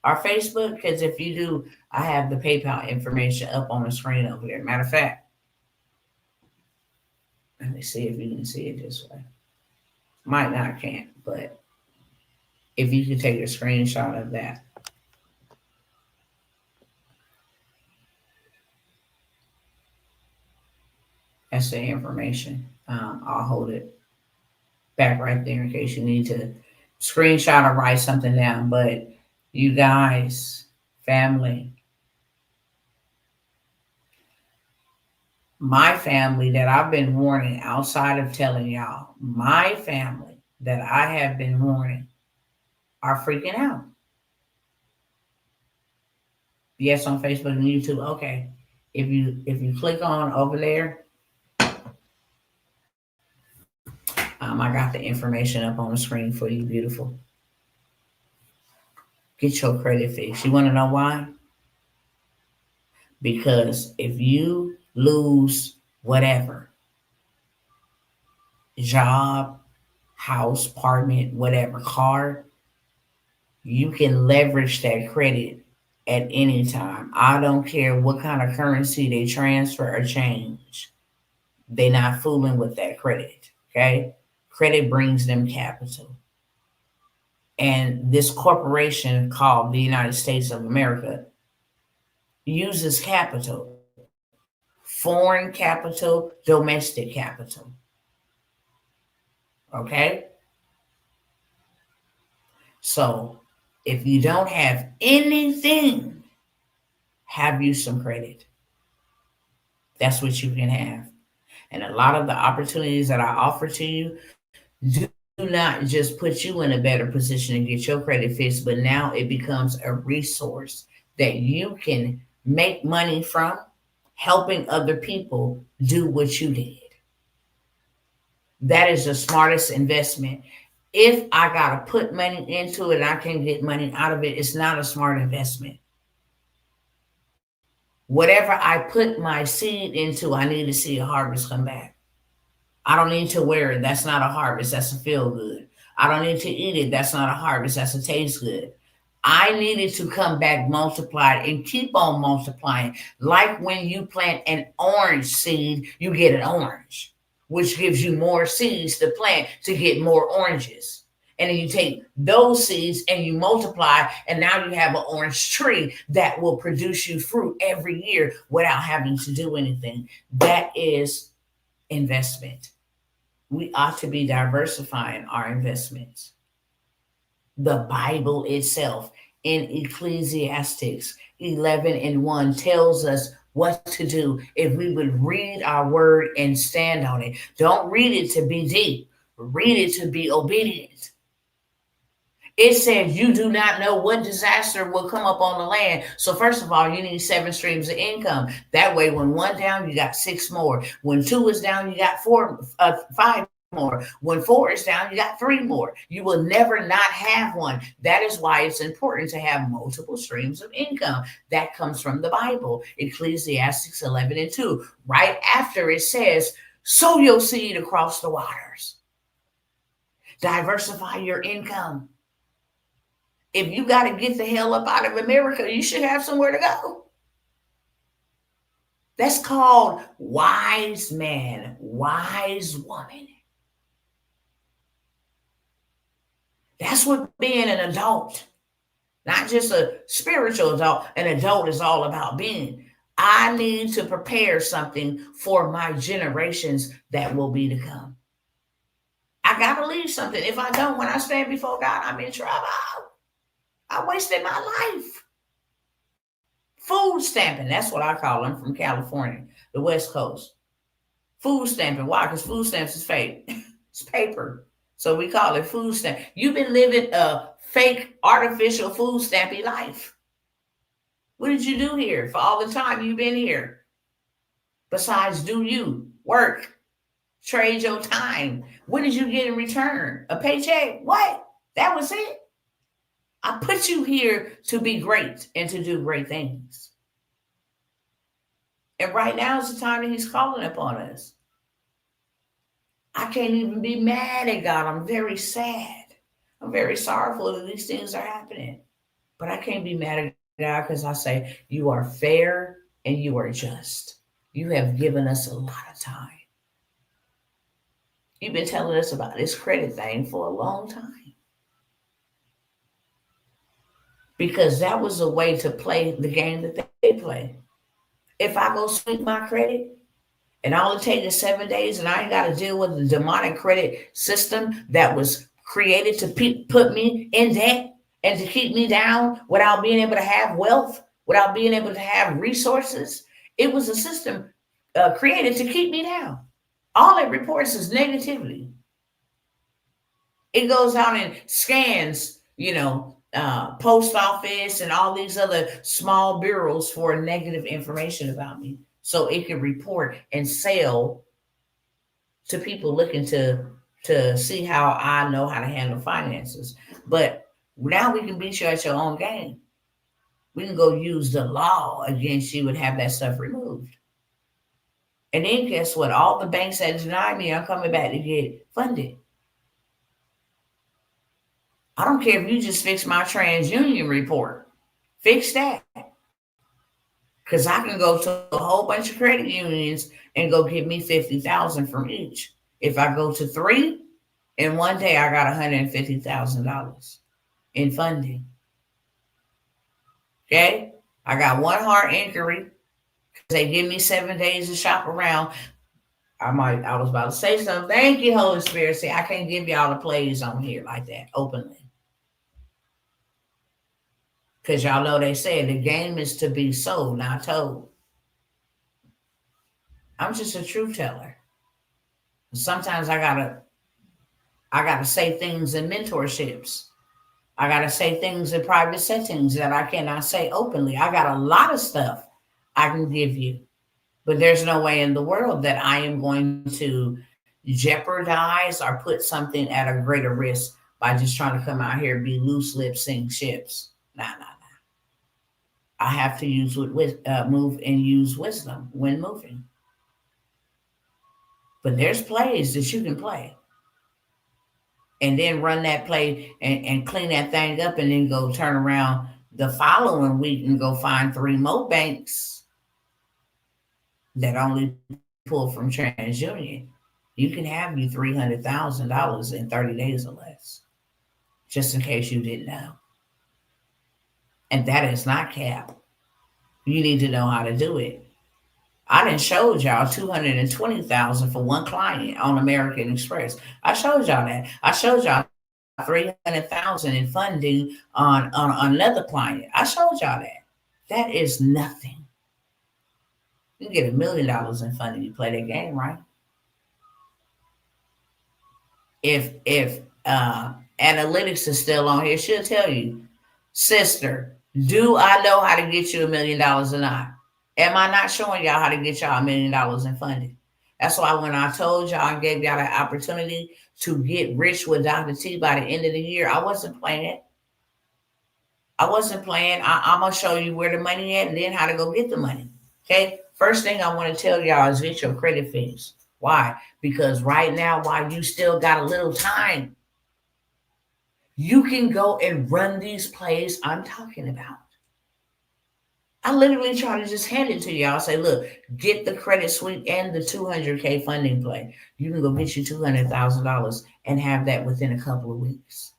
or Facebook? Because if you do, I have the PayPal information up on the screen over there. Matter of fact, let me see if you can see it this way. Might not can't, but if you can take a screenshot of that. That's the information. I'll hold it back right there in case you need to screenshot or write something down. But you guys, family, my family that I've been warning outside of telling y'all, my family that I have been warning are freaking out. Yes, on Facebook and YouTube. Okay. If you click on over there, I got the information up on the screen for you, beautiful. Get your credit fixed. You want to know why? Because if you lose whatever, job, house, apartment, whatever, car, you can leverage that credit at any time. I don't care what kind of currency they transfer or change. They're not fooling with that credit. Okay? Credit brings them capital. And this corporation called the United States of America uses capital, foreign capital, domestic capital. Okay? So if you don't have anything, have you some credit. That's what you can have. And a lot of the opportunities that I offer to you do not just put you in a better position to get your credit fixed, but now it becomes a resource that you can make money from, helping other people do what you did. That is the smartest investment. If I got to put money into it, I can get money out of it. It's not a smart investment. Whatever I put my seed into, I need to see a harvest come back. I don't need to wear it. That's not a harvest. That's a feel good. I don't need to eat it. That's not a harvest. That's a taste good. I needed to come back multiplied and keep on multiplying. Like when you plant an orange seed, you get an orange, which gives you more seeds to plant to get more oranges. And then you take those seeds and you multiply, and now you have an orange tree that will produce you fruit every year without having to do anything. That is investment. We ought to be diversifying our investments. The Bible itself in Ecclesiastes 11:1 tells us what to do if we would read our word and stand on it. Don't read it to be deep, read it to be obedient. It says you do not know what disaster will come up on the land. So first of all, you need 7 streams of income. That way, when one down, you got 6 more. When 2 is down, you got 5 more. When 4 is down, you got 3 more. You will never not have one. That is why it's important to have multiple streams of income. That comes from the Bible, Ecclesiastes 11:2. Right after it says, sow your seed across the waters. Diversify your income. If you got to get the hell up out of America, you should have somewhere to go. That's called wise man, wise woman. That's what being an adult, not just a spiritual adult, an adult is all about being. I need to prepare something for my generations that will be to come. I gotta leave something. If I don't, when I stand before God, I'm in trouble. I wasted my life. Food stamping, that's what I call them from California, the West Coast. Food stamping. Why? Because food stamps is fake. It's paper. So we call it food stamp. You've been living a fake, artificial food stampy life. What did you do here for all the time you've been here? Besides do you work, trade your time. What did you get in return? A paycheck? What? That was it. I put you here to be great and to do great things. And right now is the time that he's calling upon us. I can't even be mad at God. I'm very sad. I'm very sorrowful that these things are happening. But I can't be mad at God because I say, you are fair and you are just. You have given us a lot of time. You've been telling us about this credit thing for a long time. Because that was a way to play the game that they play. If I go sweep my credit, and all it takes is 7 days, and I ain't got to deal with the demonic credit system that was created to put me in debt and to keep me down without being able to have wealth, without being able to have resources. It was a system created to keep me down. All it reports is negativity. It goes out and scans, post office and all these other small bureaus for negative information about me. So it can report and sell to people looking to see how I know how to handle finances. But now we can beat you at your own game. We can go use the law against you and have that stuff removed. And then guess what? All the banks that deny me are coming back to get funded. I don't care if you just fix my TransUnion report. Fix that. Because I can go to a whole bunch of credit unions and go get me $50,000 from each. If I go to 3, in one day I got $150,000 in funding. Okay? I got one hard inquiry because they give me 7 days to shop around. I was about to say something. Thank you, Holy Spirit. See, I can't give y'all the plays on here like that openly. Because y'all know they say the game is to be sold, not told. I'm just a truth teller. Sometimes I gotta say things in mentorships. I gotta say things in private settings that I cannot say openly. I got a lot of stuff I can give you, but there's no way in the world that I am going to jeopardize or put something at a greater risk by just trying to come out here and be loose lips, sink ships. Nah. I have to move and use wisdom when moving. But there's plays that you can play. And then run that play and clean that thing up and then go turn around the following week and go find 3 more banks that only pull from TransUnion. You can have you $300,000 in 30 days or less, just in case you didn't know. And that is not cap. You need to know how to do it. I done showed y'all $220,000 for one client on American Express. I showed y'all that. I showed y'all $300,000 in funding on another client. I showed y'all that. That is nothing. You get $1 million in funding. You play that game, right? If analytics is still on here, she'll tell you, sister, do I know how to get you $1 million or not? Am I not showing y'all how to get y'all $1 million in funding? That's why when I told y'all and gave y'all the opportunity to get rich with Dr. T by the end of the year, I wasn't playing. I'm going to show you where the money at and then how to go get the money. Okay? First thing I want to tell y'all is get your credit fixed. Why? Because right now, while you still got a little time, you can go and run these plays I'm talking about. I literally try to just hand it to y'all. Say, look, get the credit suite and the $200K funding play. You can go get you $200,000 and have that within a couple of weeks.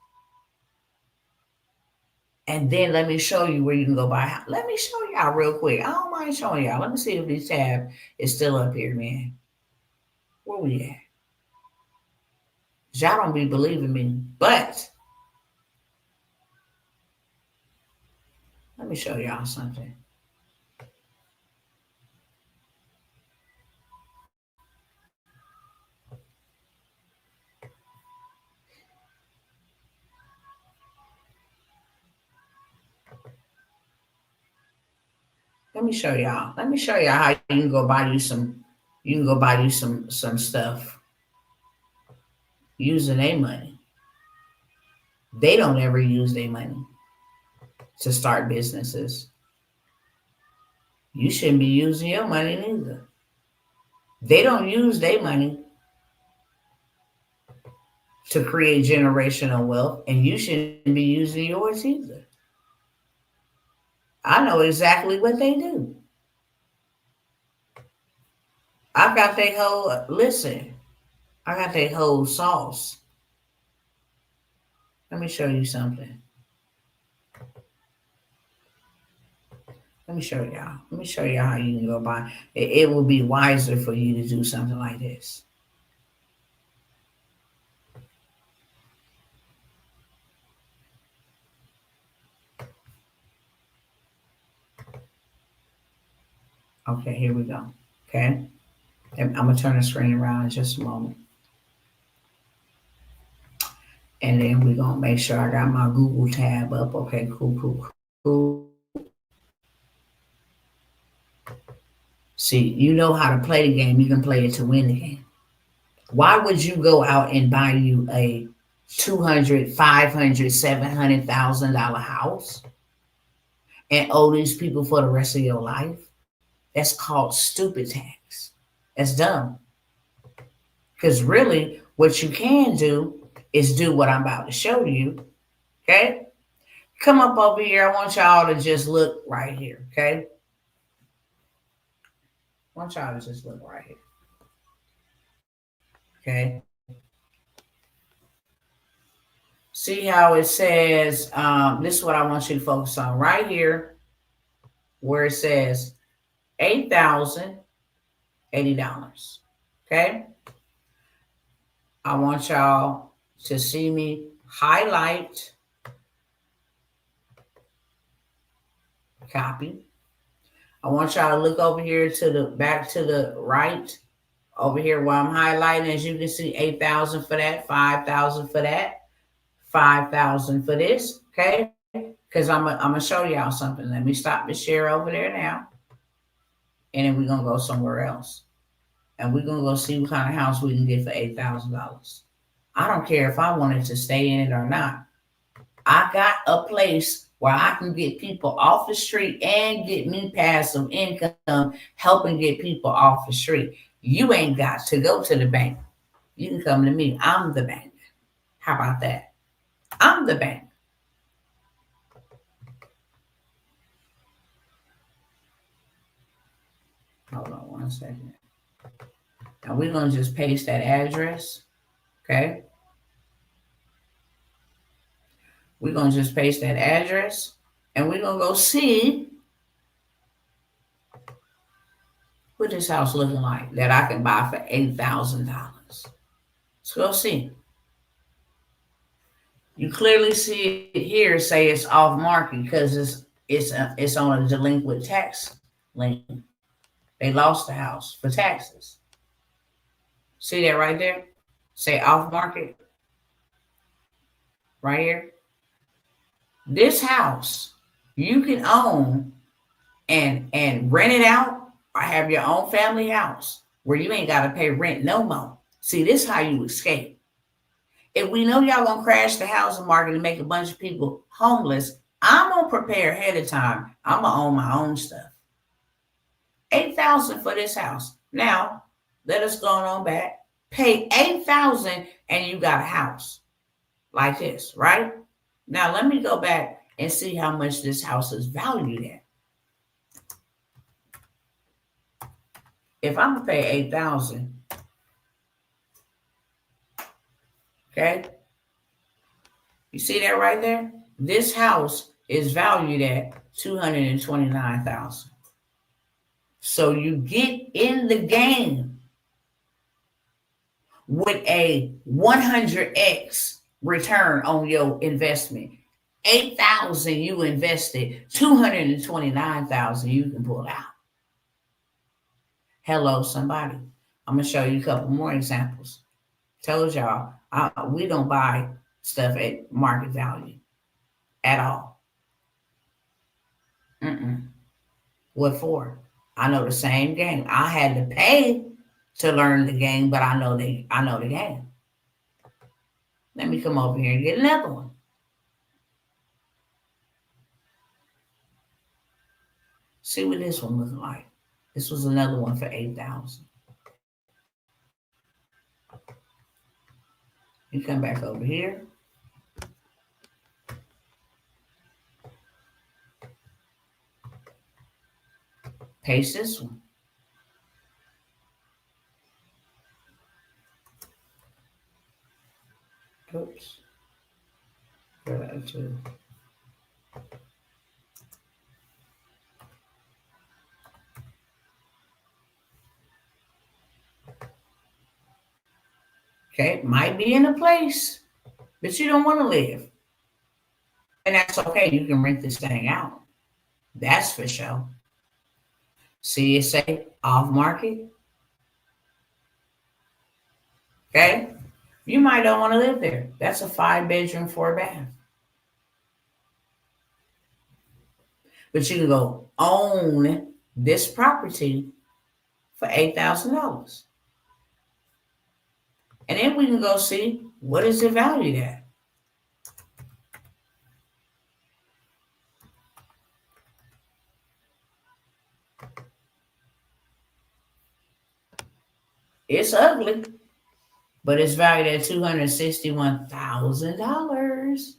And then let me show you where you can go buy. Let me show y'all real quick. I don't mind showing y'all. Let me see if this tab is still up here, man. Where we at? Y'all don't be believing me. But let me show y'all something. Let me show y'all. Let me show y'all how you can go buy you some. You can go buy you some stuff using their money. They don't ever use their money to start businesses. You shouldn't be using your money neither. They don't use their money to create generational wealth, and you shouldn't be using yours either. I know exactly what they do. I got their whole listen. I got their whole sauce. Let me show you something. Let me show y'all. Let me show y'all how you can go buy. It will be wiser for you to do something like this. Okay, here we go. Okay, I'm gonna turn the screen around in just a moment, and then we're gonna make sure I got my Google tab up. Okay, cool, cool, cool. See, you know how to play the game. You can play it to win the game. Why would you go out and buy you a 200, 500, $700,000 house and owe these people for the rest of your life? That's called stupid tax. That's dumb. Because really, what you can do is do what I'm about to show you. Okay? Come up over here. I want y'all to just look right here. Okay? I want y'all to just look right here. Okay? See how it says, this is what I want you to focus on right here, where it says $8,080. Okay? I want y'all to see me highlight, copy. I want y'all to look over here to the back to the right, over here where I'm highlighting. As you can see, 8,000 for that, 5,000 for that, 5,000 for this. Okay, because I'm gonna show y'all something. Let me stop the share over there now, and then we're gonna go somewhere else, and we're gonna go see what kind of house we can get for $8,000. I don't care if I wanted to stay in it or not. I got a place where I can get people off the street and get me passive income, helping get people off the street. You ain't got to go to the bank. You can come to me. I'm the bank. How about that? I'm the bank. Hold on one second. Now we're going to just paste that address. Okay. We're going to just paste that address, and we're going to go see what this house looking like that I can buy for $8,000. Let's go see. You clearly see it here. Say it's off market because it's on a delinquent tax lien. They lost the house for taxes. See that right there? Say off market right here. This house you can own and rent it out, or have your own family house where you ain't got to pay rent no more. See, this is how you escape. If we know y'all gonna crash the housing market and make a bunch of people homeless, I'm gonna prepare ahead of time. I'm gonna own my own stuff. 8,000 for this house. Now, let us go on back. Pay 8,000 and you got a house like this, right? Now let me go back and see how much this house is valued at. If I'm gonna pay 8,000, okay, you see that right there? This house is valued at 229,000. So you get in the game with a 100x return on your investment. 8,000 you invested, 229,000 you can pull out. Hello, somebody. I'm gonna show you a couple more examples. Told y'all, we don't buy stuff at market value at all. Mm-mm. What for? I know the same game. I had to pay to learn the game, but I know the game. Let me come over here and get another one. See what this one looks like. This was another one for 8,000. You come back over here. Paste this one. Oops. Go back to okay, might be in a place that you don't want to live. And that's okay. You can rent this thing out. That's for sure. See it say off market. Okay. You might don't want to live there. That's a 5 bedroom, 4 bath. But you can go own this property for $8,000. And then we can go see what is it valued at. It's ugly, but it's valued at $261,000.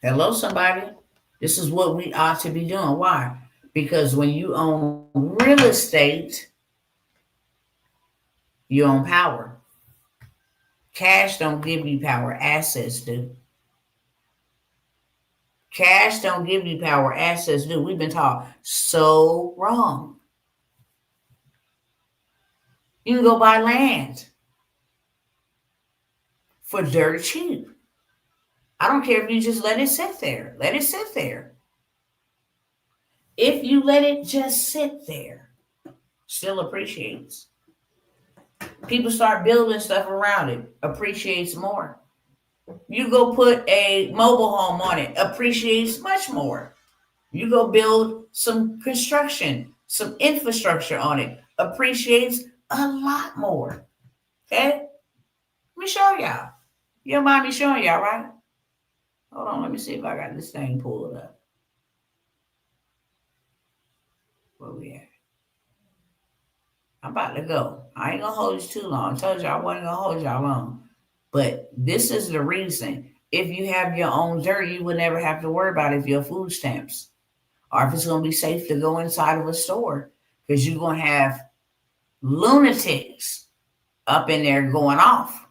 Hello, somebody. This is what we ought to be doing. Why? Because when you own real estate, you own power. Cash don't give you power, assets do. Cash don't give you power, assets do. We've been taught so wrong. You can go buy land for dirt cheap. I don't care if you just let it sit there. Let it sit there. If you let it just sit there, still appreciates. People start building stuff around it, appreciates more. You go put a mobile home on it, appreciates much more. You go build some construction, some infrastructure on it, appreciates a lot more. Okay? Let me show y'all. You don't mind me showing y'all, right? Hold on, let me see if I got this thing pulled up. Where we at? I'm about to go. I ain't gonna hold you too long. I told y'all I wasn't gonna hold y'all long. But this is the reason. If you have your own dirt, you would never have to worry about if your food stamps or if it's gonna be safe to go inside of a store. Because you're gonna have lunatics up in there going off.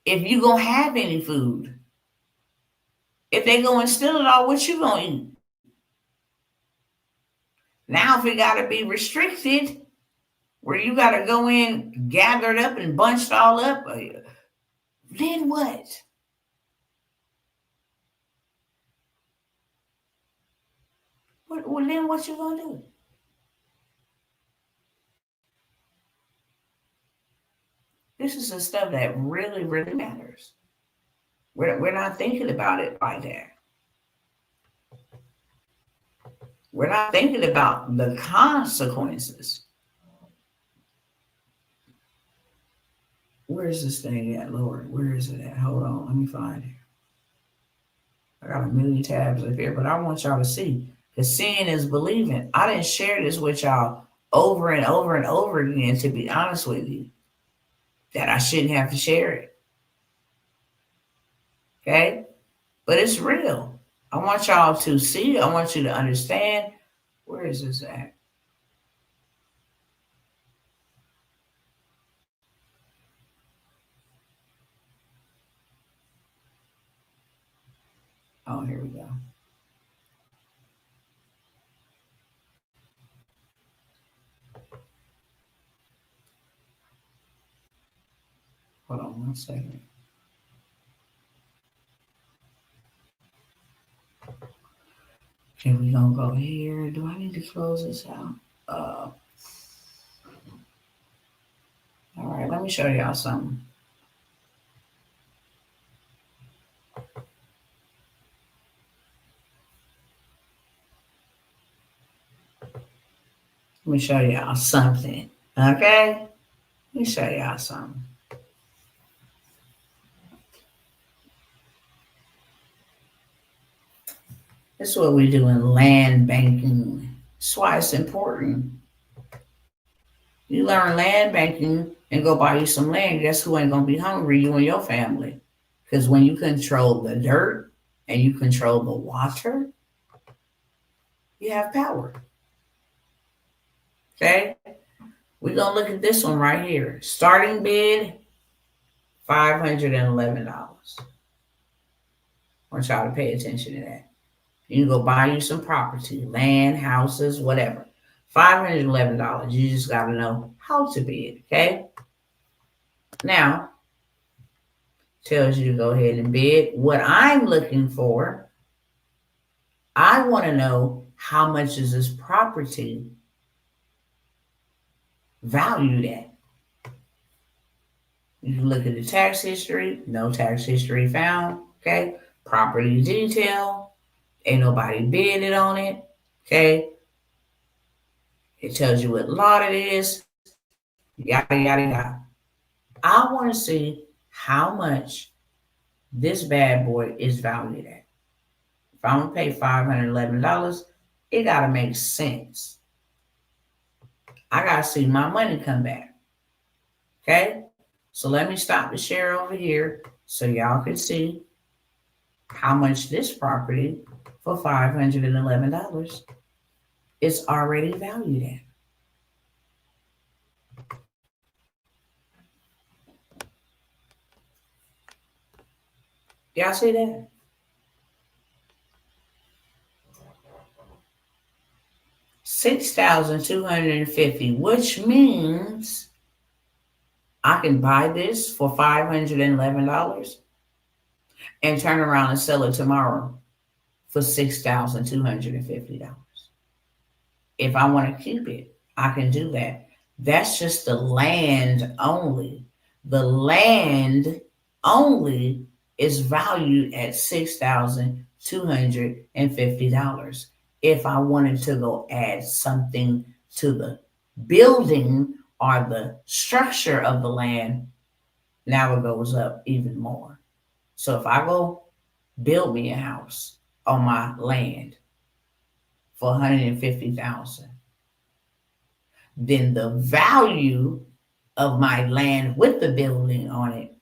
If you gonna have any food. If they go and steal it all, what you gonna eat? Now if it gotta be restricted, where you gotta go in gathered up and bunched all up, then what? Well, then what you gonna do? This is the stuff that really, really matters. We're not thinking about it like that. We're not thinking about the consequences. Where's this thing at, Lord? Where is it at? Hold on, let me find it. I got a million tabs up here, but I want y'all to see. Because seeing is believing. I didn't share this with y'all over and over and over again, to be honest with you, that I shouldn't have to share it. Okay? But it's real. I want y'all to see. I want you to understand. Where is this at? Oh, here we go. Hold on 1 second. Okay, we gonna go here. Do I need to close this out? All right, let me show y'all something. Let me show y'all something. Okay? Let me show y'all something. This is what we do in land banking. That's why it's important. You learn land banking and go buy you some land. Guess who ain't gonna be hungry? You and your family. Because when you control the dirt and you control the water, you have power. Okay? We're gonna look at this one right here. Starting bid $511. I want y'all to pay attention to that. You can go buy you some property, land, houses, whatever. $511. You just got to know how to bid, okay? Now, tells you to go ahead and bid. What I'm looking for, I want to know how much is this property valued at. You can look at the tax history, no tax history found, okay? Property detail, ain't nobody bidded on it, okay? It tells you what lot it is, yada, yada, yada. I want to see how much this bad boy is valued at. If I'm going to pay $511, it got to make sense. I got to see my money come back. Okay? So let me stop the share over here so y'all can see how much this property for $511 is already valued at. Y'all see that? $6,250, which means I can buy this for $511 and turn around and sell it tomorrow for $6,250. If I want to keep it, I can do that. That's just the land only. The land only is valued at $6,250. If I wanted to go add something to the building or the structure of the land, now it goes up even more. So if I go build me a house on my land for $150,000, then the value of my land with the building on it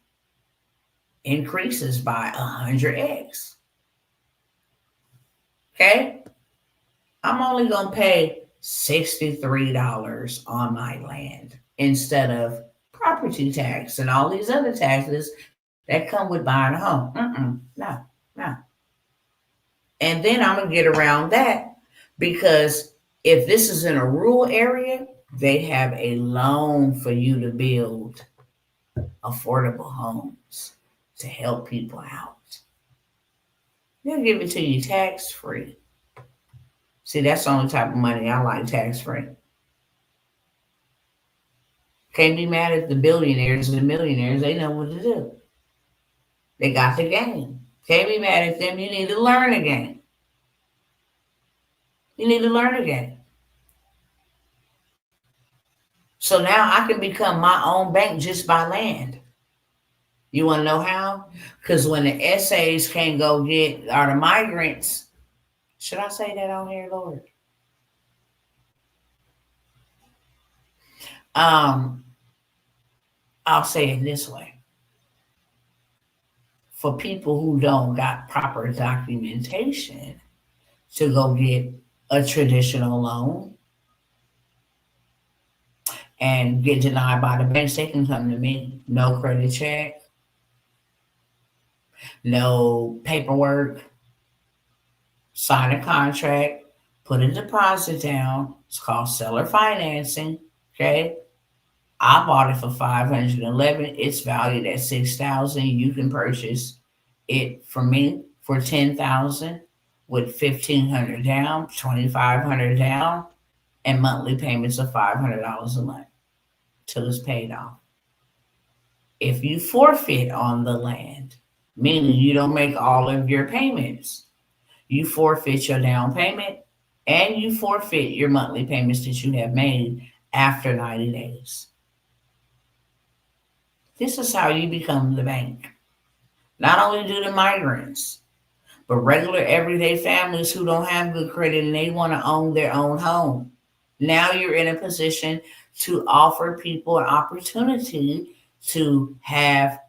increases by 100x. Okay? I'm only going to pay $63 on my land instead of property tax and all these other taxes that come with buying a home. No, no. And then I'm going to get around that because if this is in a rural area, they have a loan for you to build affordable homes to help people out. They'll give it to you tax free. See, that's the only type of money I like, tax free. Can't be mad at the billionaires and the millionaires. They know what to do. They got the game. Can't be mad at them. You need to learn a game. You need to learn a game. So now I can become my own bank just by land. You want to know how? Because when the essays can't go get, or the migrants, should I say that on here, Lord? Um, I'll say it this way. For people who don't got proper documentation to go get a traditional loan and get denied by the banks, they can come to me. No credit check, no paperwork, sign a contract, put a deposit down. It's called seller financing. Okay. I bought it for 511. It's valued at 6,000. You can purchase it from me for 10,000 with 1,500 down, 2,500 down, and monthly payments of $500 a month till it's paid off. If you forfeit on the land, meaning you don't make all of your payments, you forfeit your down payment and you forfeit your monthly payments that you have made after 90 days. This is how you become the bank. Not only do the migrants, but regular everyday families who don't have good credit and they want to own their own home. Now you're in a position to offer people an opportunity to have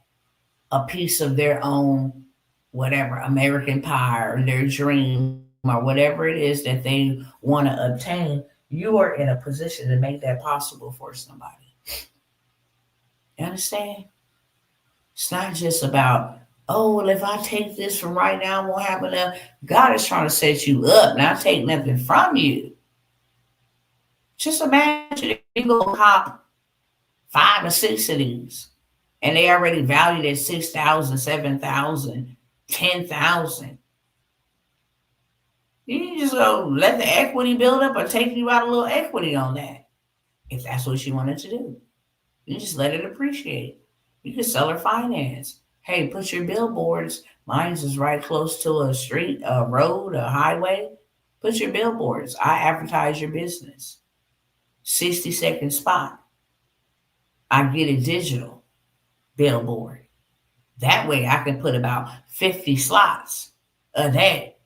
a piece of their own, whatever, American pie or their dream or whatever it is that they want to obtain. You are in a position to make that possible for somebody. You understand? It's not just about, oh, well, if I take this from right now, I won't have enough. God is trying to set you up, not take nothing from you. Just imagine if you go cop 5 or 6 of these and they already valued at 6,000, 7,000, 10,000. You just go let the equity build up or take you out a little equity on that if that's what you wanted to do. You just let it appreciate. You can sell or finance. Hey, put your billboards. Mine's is right close to a street, a road, a highway. Put your billboards. I advertise your business. 60-second spot. I get a digital billboard. That way I can put about 50 slots a day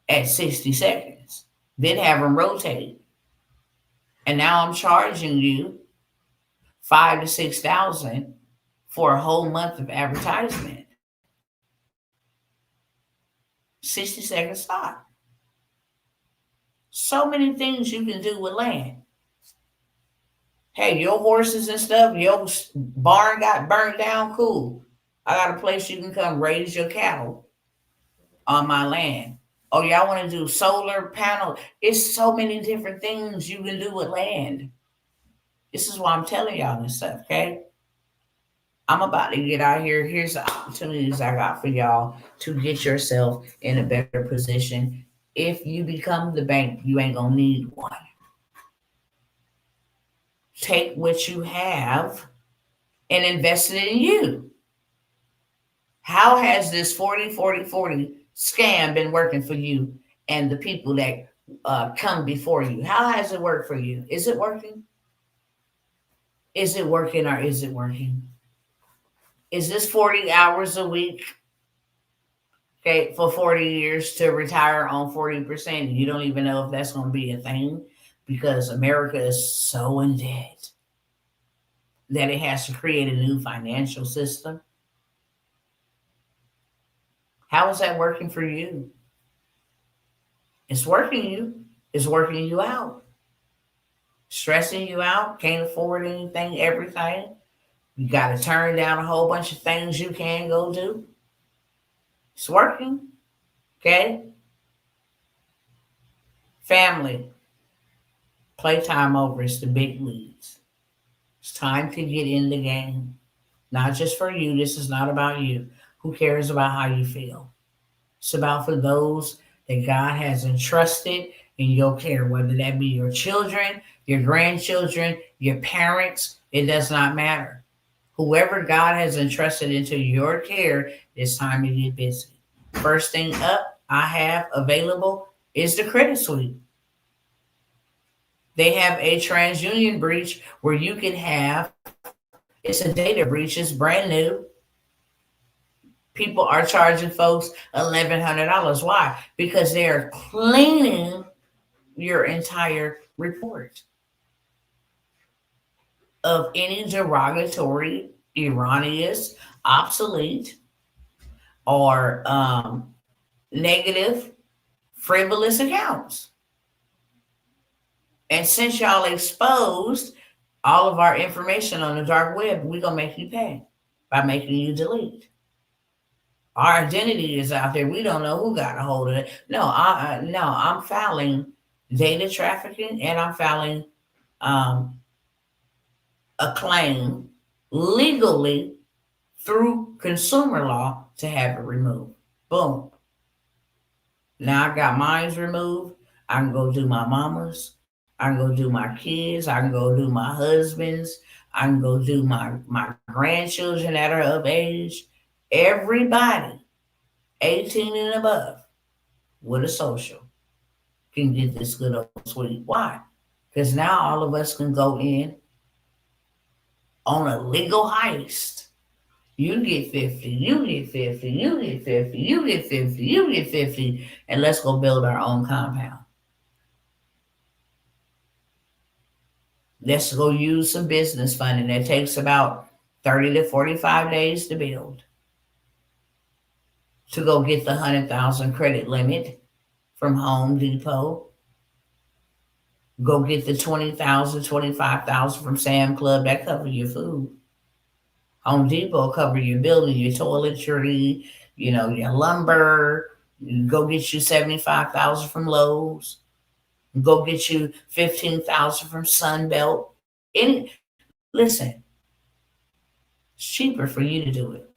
at 60 seconds. Then have them rotate. And now I'm charging you 5 to 6,000 for a whole month of advertisement. 60-second stop. So many things you can do with land. Hey, your horses and stuff, your barn got burnt down, cool. I got a place you can come raise your cattle on my land. Oh, y'all want to do solar panel? It's so many different things you can do with land. This is why I'm telling y'all this stuff, okay? I'm about to get out here. Here's the opportunities I got for y'all to get yourself in a better position. If you become the bank, you ain't gonna need one. Take what you have and invest it in you. How has this 40-40-40 scam been working for you and the people that come before you? How has it worked for you? Is it working? Is it working or is it working? Is this 40 hours a week, okay, for 40 years to retire on 40%? You don't even know if that's going to be a thing because America is so in debt that it has to create a new financial system. How is that working for you? It's working you. It's working you out. Stressing you out. Can't afford anything, everything. You got to turn down a whole bunch of things you can go do. It's working. Okay? Family. Playtime over. It's the big leagues. It's time to get in the game. Not just for you. This is not about you. Who cares about how you feel? It's about for those that God has entrusted in your care, whether that be your children, your grandchildren, your parents. It does not matter. Whoever God has entrusted into your care, it's time to get busy. First thing up I have available is the credit suite. They have a TransUnion breach where you can have, it's a data breach, it's brand new. People are charging folks $1,100. Why? Because they are cleaning your entire report of any derogatory, erroneous, obsolete, or negative, frivolous accounts. And since y'all exposed all of our information on the dark web, we're going to make you pay by making you delete. Our identity is out there. We don't know who got a hold of it. No, I'm filing data trafficking and I'm filing a claim legally through consumer law to have it removed. Boom. Now I got mine removed. I can go do my mama's. I can go do my kids. I can go do my husband's. I can go do my grandchildren that are of age. Everybody 18 and above with a social can get this good old sweet. Why? Because now all of us can go in on a legal heist. You get 50, you get 50, you get 50, you get 50, you get 50, and let's go build our own compound. Let's go use some business funding that takes about 30 to 45 days to build to go get the 100,000 credit limit from Home Depot. Go get the 20,000, 25,000 from Sam Club that cover your food. Home Depot cover your building, your toiletry, your lumber. Go get you 75,000 from Lowe's. Go get you 15,000 from Sunbelt. Listen, it's cheaper for you to do it.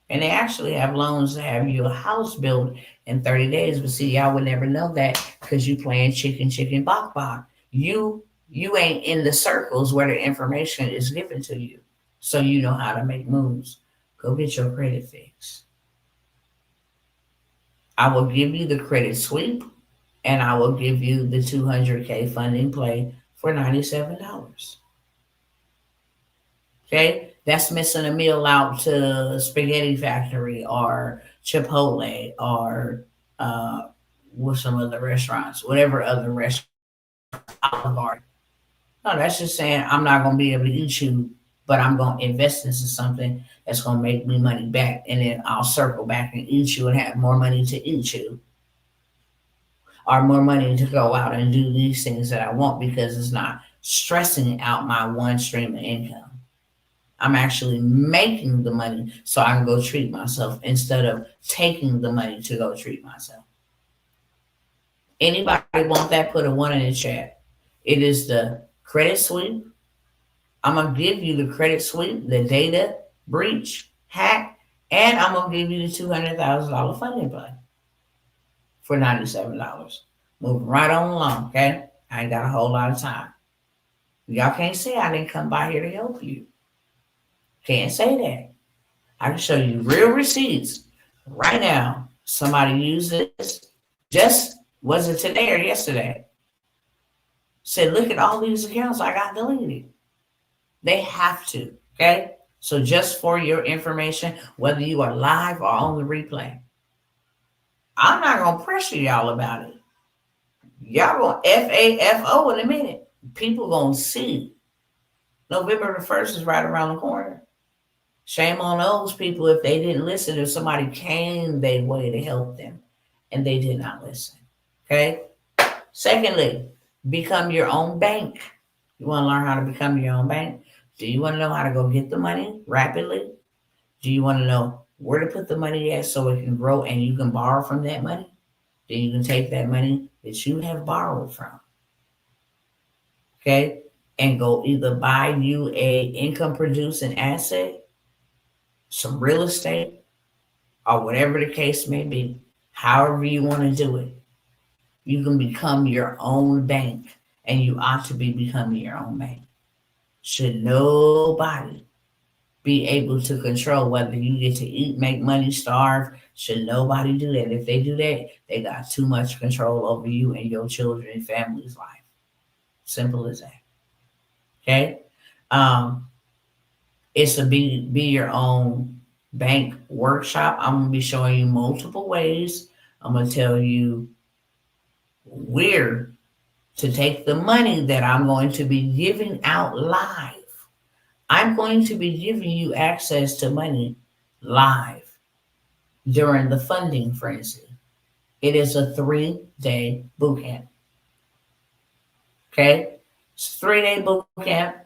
And they actually have loans to have you a house built in 30 days. But see, y'all would never know that because you playing chicken, chicken, bok, bok. You ain't in the circles where the information is given to you. So you know how to make moves. Go get your credit fixed. I will give you the credit sweep and I will give you the 200K funding play for $97. Okay? That's missing a meal out to Spaghetti Factory or Chipotle or with some other restaurants, whatever other restaurant, Olive Garden. No, that's just saying I'm not going to be able to eat you, but I'm going to invest into something that's going to make me money back. And then I'll circle back and eat you and have more money to eat you or more money to go out and do these things that I want because it's not stressing out my one stream of income. I'm actually making the money so I can go treat myself instead of taking the money to go treat myself. Anybody want that? Put a one in the chat. It is the credit sweep. I'm going to give you the credit sweep, the data breach, hack, and I'm going to give you the $200,000 funding plan for $97. Moving right on along, okay? I ain't got a whole lot of time. Y'all can't say I didn't come by here to help you. Can't say that. I can show you real receipts right now. Somebody used this. Just was it today or yesterday? Said, look at all these accounts I got deleted. They have to. Okay. So just for your information, whether you are live or on the replay, I'm not gonna pressure y'all about it. Y'all gonna FAFO in a minute. People gonna see. November the 1st is right around the corner. Shame on those people if they didn't listen, if somebody came their way to help them and they did not listen. Okay? Secondly, become your own bank. You want to learn how to become your own bank? Do you want to know how to go get the money rapidly? Do you want to know where to put the money at so it can grow and you can borrow from that money? Then you can take that money that you have borrowed from, okay, and go either buy you a income producing asset, some real estate, or whatever the case may be, however you want to do it. You can become your own bank, and you ought to be becoming your own bank. Should nobody be able to control whether you get to eat, make money, starve. Should nobody do that. If they do that, they got too much control over you and your children and family's life. Simple as that. Okay? It's a be your own bank workshop. I'm gonna be showing you multiple ways. I'm gonna tell you where to take the money that I'm going to be giving out live. I'm going to be giving you access to money live during the funding frenzy. It is a 3-day boot camp. Okay? It's a 3-day boot camp.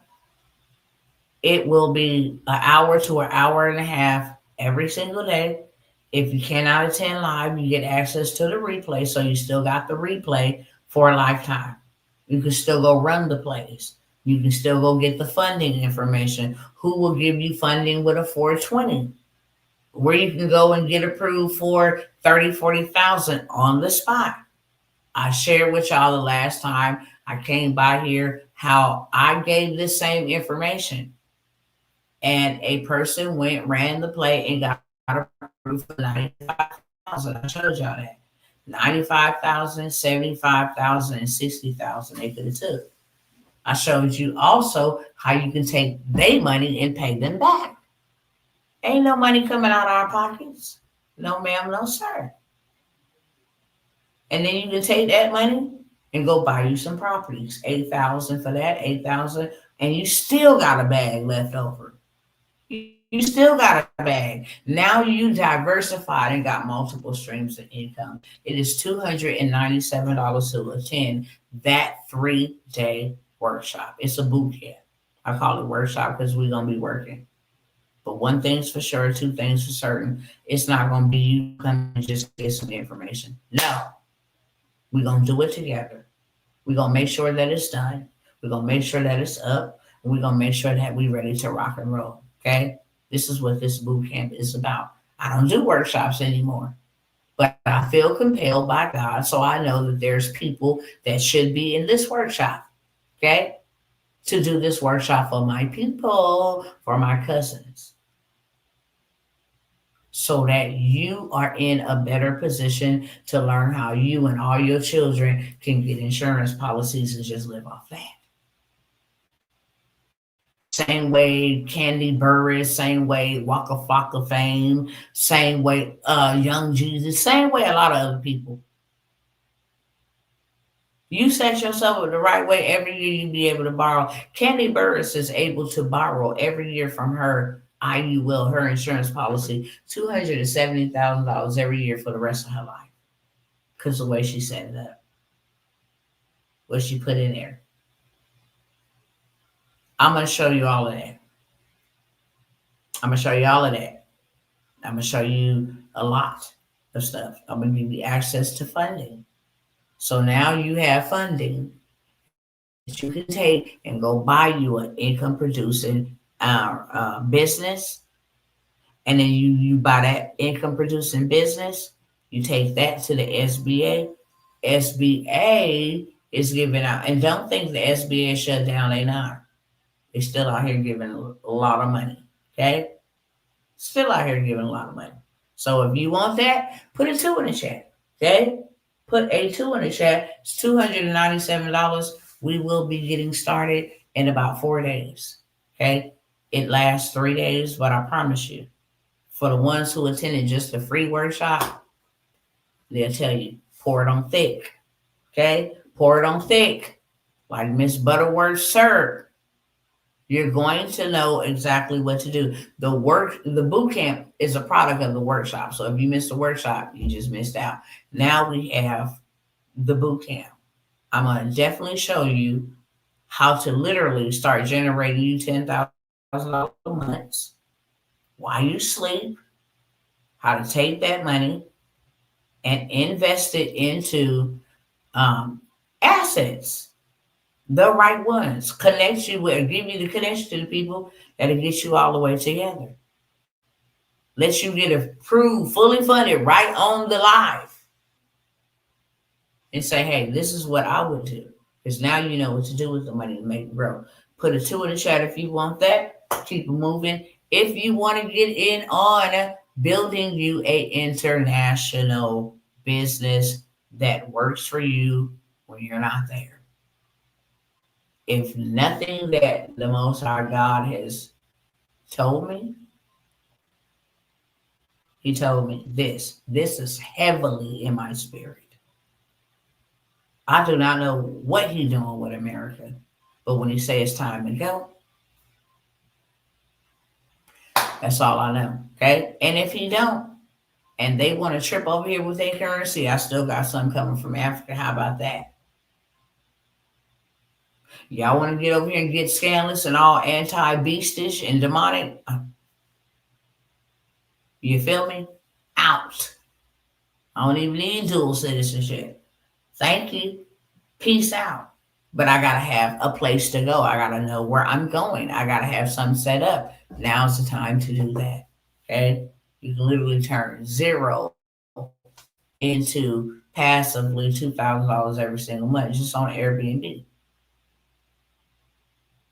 It will be an hour to an hour and a half every single day. If you cannot attend live, you get access to the replay. So you still got the replay for a lifetime. You can still go run the plays. You can still go get the funding information. Who will give you funding with a 420? Where you can go and get approved for 30, 40,000 on the spot. I shared with y'all the last time I came by here how I gave this same information, and a person went, ran the play, and got approved for 95,000. I showed y'all that. 95,000, 75,000, and 60,000 they could have took. I showed you also how you can take their money and pay them back. Ain't no money coming out of our pockets. No, ma'am, no, sir. And then you can take that money and go buy you some properties. 8,000 for that, 8,000, and you still got a bag left over. You still got a bag. Now you diversified and got multiple streams of income. It is $297 to attend that 3-day workshop. It's a boot camp. I call it workshop because we're gonna be working. But one thing's for sure, two things for certain. It's not gonna be you come and just get some information. No, we're gonna do it together. We're gonna make sure that it's done. We're gonna make sure that it's up. And we're gonna make sure that we're ready to rock and roll. Okay? This is what this boot camp is about. I don't do workshops anymore. But I feel compelled by God, so I know that there's people that should be in this workshop. Okay? To do this workshop for my people, for my cousins, so that you are in a better position to learn how you and all your children can get insurance policies and just live off that. Same way Candy Burris, same way Waka Flocka fame, same way Young Jesus, same way a lot of other people. You set yourself up the right way, every year you be able to borrow. Candy Burris is able to borrow every year from her IUL, her insurance policy, $270,000 every year for the rest of her life. Because the way she set it up, what she put in there. I'm gonna show you all of that. I'm gonna show you all of that. I'm gonna show you a lot of stuff. I'm gonna give you access to funding. So now you have funding that you can take and go buy you an income producing business, and then you buy that income producing business. You take that to the SBA. SBA is giving out, and don't think the SBA shut down. They not. They still out here giving a lot of money. Okay, still out here giving a lot of money. So if you want that, put a two in the chat. Okay, put a two in the chat. It's $297. We will be getting started in about 4 days. Okay, it lasts 3 days, but I promise you, for the ones who attended just the free workshop, they'll tell you pour it on thick. Okay, pour it on thick, like Miss Butterworth served. You're going to know exactly what to do. The boot camp is a product of the workshop. So if you missed the workshop, you just missed out. Now we have the boot camp. I'm going to definitely show you how to literally start generating you $10,000 a month while you sleep, how to take that money and invest it into assets, the right ones, connect you with, give you the connection to the people that'll get you all the way together. Let you get approved, fully funded right on the live, and say, hey, this is what I would do. Because now you know what to do with the money to make it grow. Put a two in the chat if you want that. Keep it moving. If you want to get in on building you a international business that works for you when you're not there. If nothing that the Most High God has told me, He told me this. This is heavily in my spirit. I do not know what He's doing with America, but when He says it's time to go, that's all I know. Okay? And if He don't, and they want to trip over here with their currency, I still got some coming from Africa. How about that? Y'all want to get over here and get scandalous and all anti-beastish and demonic? You feel me? Out. I don't even need dual citizenship. Thank you. Peace out. but I gotta have a place to go. I gotta know where I'm going. I gotta have something set up. Now's the time to do that. Okay? You can literally turn zero into passively $2,000 every single month just on Airbnb.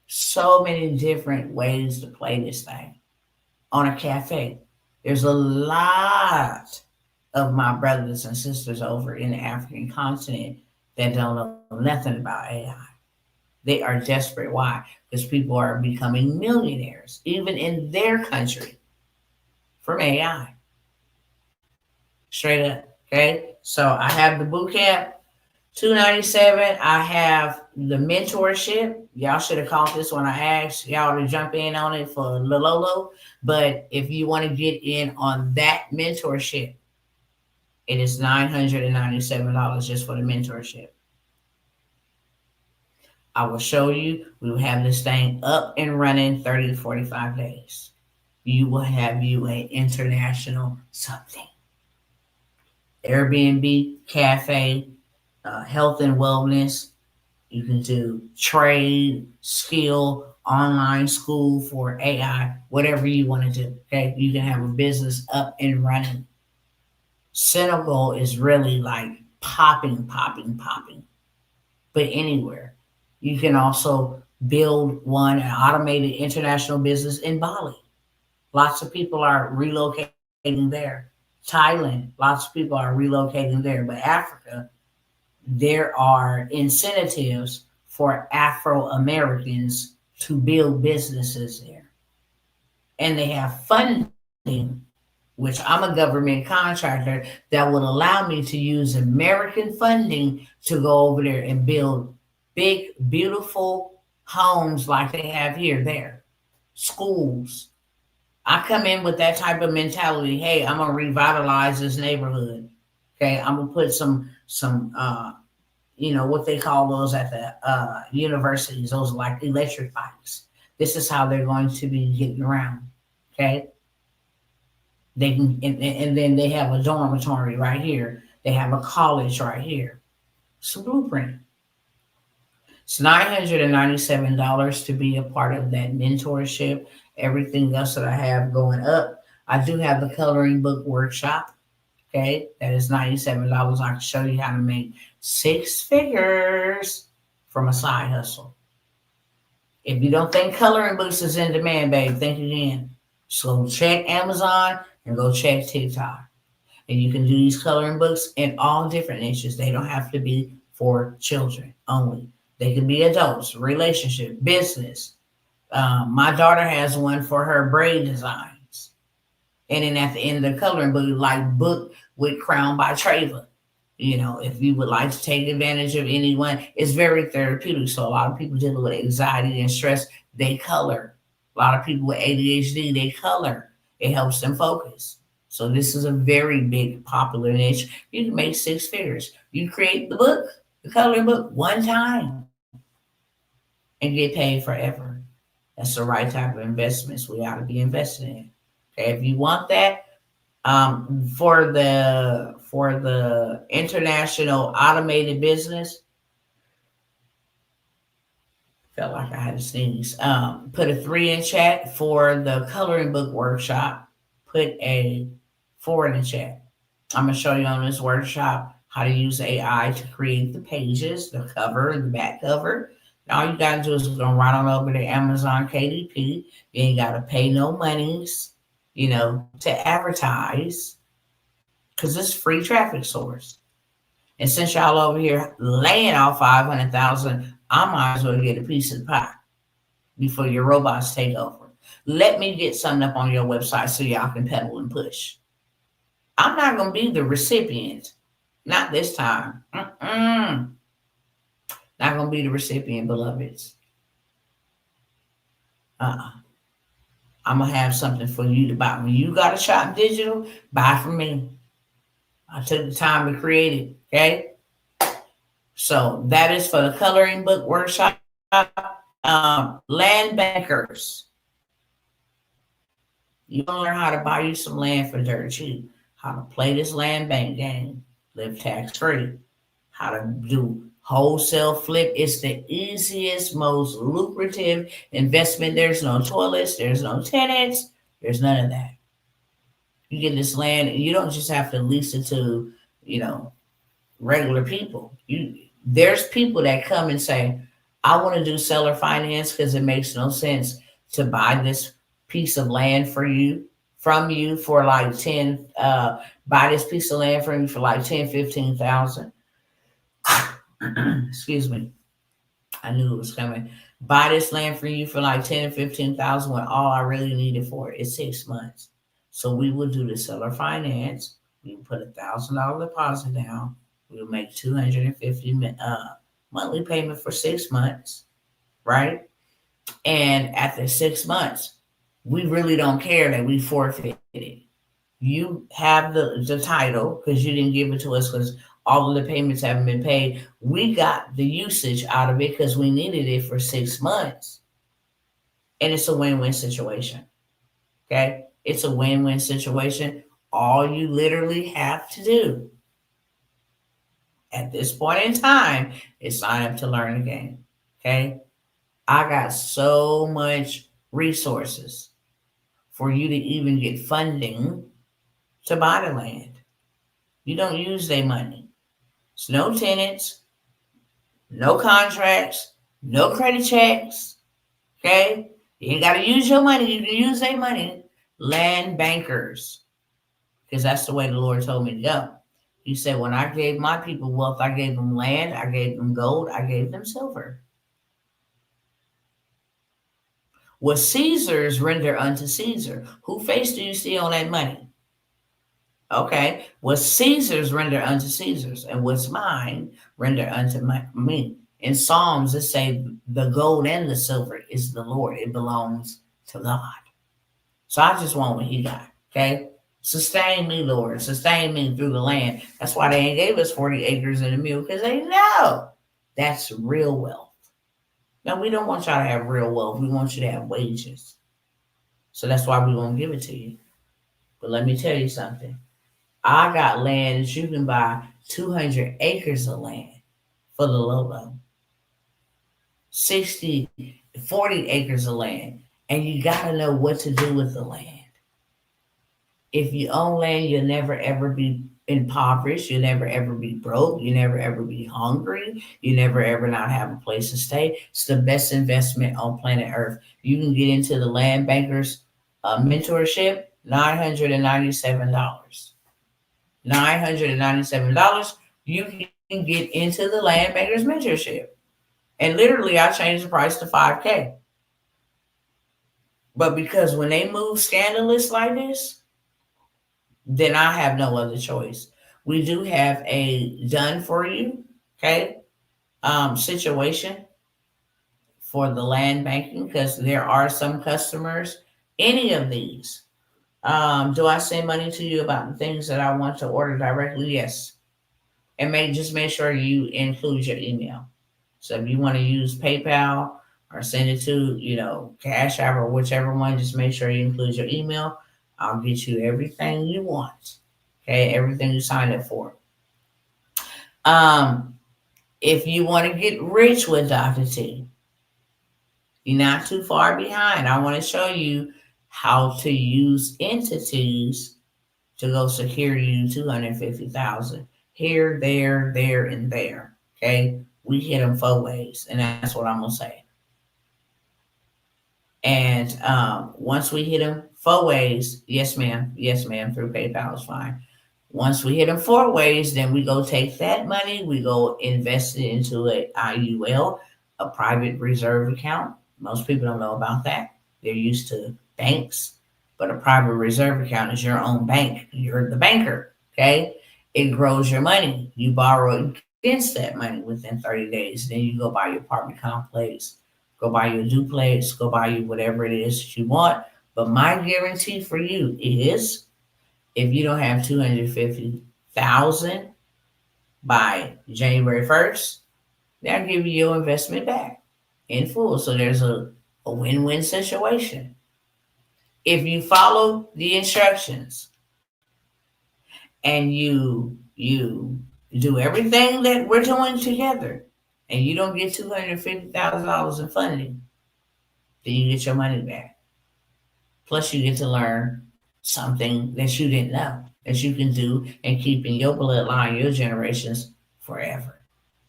So many different ways to play this thing on a cafe. There's a lot of my brothers and sisters over in the African continent that don't know nothing about AI. They are desperate. Why? Because people are becoming millionaires, even in their country, from AI. Straight up. Okay. So I have the boot camp, 297. I have the mentorship. Y'all should have caught this when I asked y'all to jump in on it for Lololo. But if you want to get in on that mentorship, it is $997 just for the mentorship. I will show you. We will have this thing up and running 30 to 45 days. You will have you an international something. Airbnb, cafe, health and wellness. You can do trade, skill, online school for AI, whatever you want to do. Okay, you can have a business up and running. Senegal is really like popping, popping, popping. But anywhere, you can also build an automated international business in Bali. Lots of people are relocating there. Thailand, lots of people are relocating there. But Africa, there are incentives for Afro Americans to build businesses there. And they have funding, which I'm a government contractor, that would allow me to use American funding to go over there and build big, beautiful homes like they have here, there, schools. I come in with that type of mentality. Hey, I'm gonna revitalize this neighborhood. Okay, I'm gonna put some what they call those at the universities. Those are like electric bikes. This is how they're going to be getting around. Okay, they can, and then they have a dormitory right here. They have a college right here. It's a blueprint. It's $997 to be a part of that mentorship. Everything else that I have going up. I do have the coloring book workshop. Okay, that is $97. I can show you how to make six figures from a side hustle. If you don't think coloring books is in demand, babe, think again. So check Amazon and go check TikTok. And you can do these coloring books in all different niches. They don't have to be for children only. They can be adults, relationship, business. My daughter has one for her braid designs. And then at the end of the coloring book, like book with Crown by Treva. If you would like to take advantage of anyone, it's very therapeutic. So a lot of people dealing with anxiety and stress, they color. A lot of people with ADHD, they color. It helps them focus. So this is a very big popular niche. You can make six figures. You create the book, the coloring book, one time and get paid forever. That's the right type of investments we ought to be investing in. Okay, if you want that, for the international automated business, felt like I had to sneeze. Put a 3 in chat for the coloring book workshop. Put a 4 in the chat. I'm gonna show you on this workshop how to use AI to create the pages, the cover, and the back cover. And all you gotta do is go right on over to Amazon KDP. You ain't gotta pay no monies, to advertise, because it's free traffic source. And since y'all over here laying off 500,000, I might as well get a piece of the pie before your robots take over. Let me get something up on your website so y'all can pedal and push. I'm not gonna be the recipient, not this time. Not gonna be the recipient, beloveds. Uh-uh. I'm gonna have something for you to buy. When you got to shop digital, buy from me. I took the time to create it. Okay. So that is for the coloring book workshop. Land bankers. You want to learn how to buy you some land for dirt cheap. How to play this land bank game. Live tax free. How to do Wholesale flip is the easiest, most lucrative investment. There's no toilets, there's no tenants, there's none of that. You get this land, and you don't just have to lease it to, you know, regular people. There's people that come and say, I want to do seller finance because it makes no sense to buy this piece of land for you from you for like 10 buy this piece of land from you for like 10, 15,000. Excuse me. I knew it was coming. Buy this land for you for like 10 or 15,000 when all I really needed for it is 6 months. So we would do the seller finance. We would put $1,000 deposit down. We would make 250 monthly payment for 6 months, right? And after 6 months, we really don't care that we forfeited. You have the title because you didn't give it to us because all of the payments haven't been paid. We got the usage out of it because we needed it for 6 months. And it's a win-win situation. Okay? It's a win-win situation. All you literally have to do at this point in time is sign up to learn the game. Okay? I got so much resources for you to even get funding to buy the land. You don't use their money. It's no tenants, no contracts, no credit checks. Okay? You ain't got to use your money. You can use their money. Land bankers. Because that's the way the Lord told me to go. He said, when I gave my people wealth, I gave them land, I gave them gold, I gave them silver. What Caesar's render unto Caesar. Who face do you see on that money? Okay. What's Caesar's render unto Caesar's, and what's mine render unto me. In Psalms, it say the gold and the silver is the Lord. It belongs to God. So I just want what he got. Okay. Sustain me, Lord. Sustain me through the land. That's why they ain't gave us 40 acres and a mule, because they know that's real wealth. Now, we don't want y'all to have real wealth. We want you to have wages. So that's why we won't give it to you. But let me tell you something. I got land that you can buy 200 acres of land for the low low. 60, 40 acres of land. And you got to know what to do with the land. If you own land, you'll never ever be impoverished. You'll never ever be broke. You never ever be hungry. You never ever not have a place to stay. It's the best investment on planet Earth. You can get into the land bankers mentorship, $997. $997. You can get into the land bankers mentorship. And literally, I changed the price to 5K. But because when they move scandalous like this, then I have no other choice. We do have a done for you, okay, situation for the land banking because there are some customers. Any of these, do I send money to you about the things that I want to order directly? Yes, and just make sure you include your email. So if you want to use PayPal or send it to, Cash App or whichever one, just make sure you include your email. I'll get you everything you want. Okay, everything you signed up for. Um, if you want to get rich with Dr. T, you're not too far behind. I want to show you how to use entities to go secure you 250,000 here, there, and there. Okay, we hit them 4 ways, and that's what I'm gonna say. And once we hit them 4 ways, yes, ma'am, through PayPal is fine. Once we hit them 4 ways, then we go take that money, we go invest it into a IUL, a private reserve account. Most people don't know about that. They're used to banks, but a private reserve account is your own bank. You're the banker, okay? It grows your money. You borrow against that money within 30 days. Then you go buy your apartment complex, go buy you a duplex, go buy you whatever it is that you want. But my guarantee for you is if you don't have 250,000 by January 1st, they'll give you your investment back in full. So there's a win-win situation. If you follow the instructions and you do everything that we're doing together, and you don't get $250,000 in funding, then you get your money back. Plus, you get to learn something that you didn't know that you can do and keep in your bloodline, your generations forever.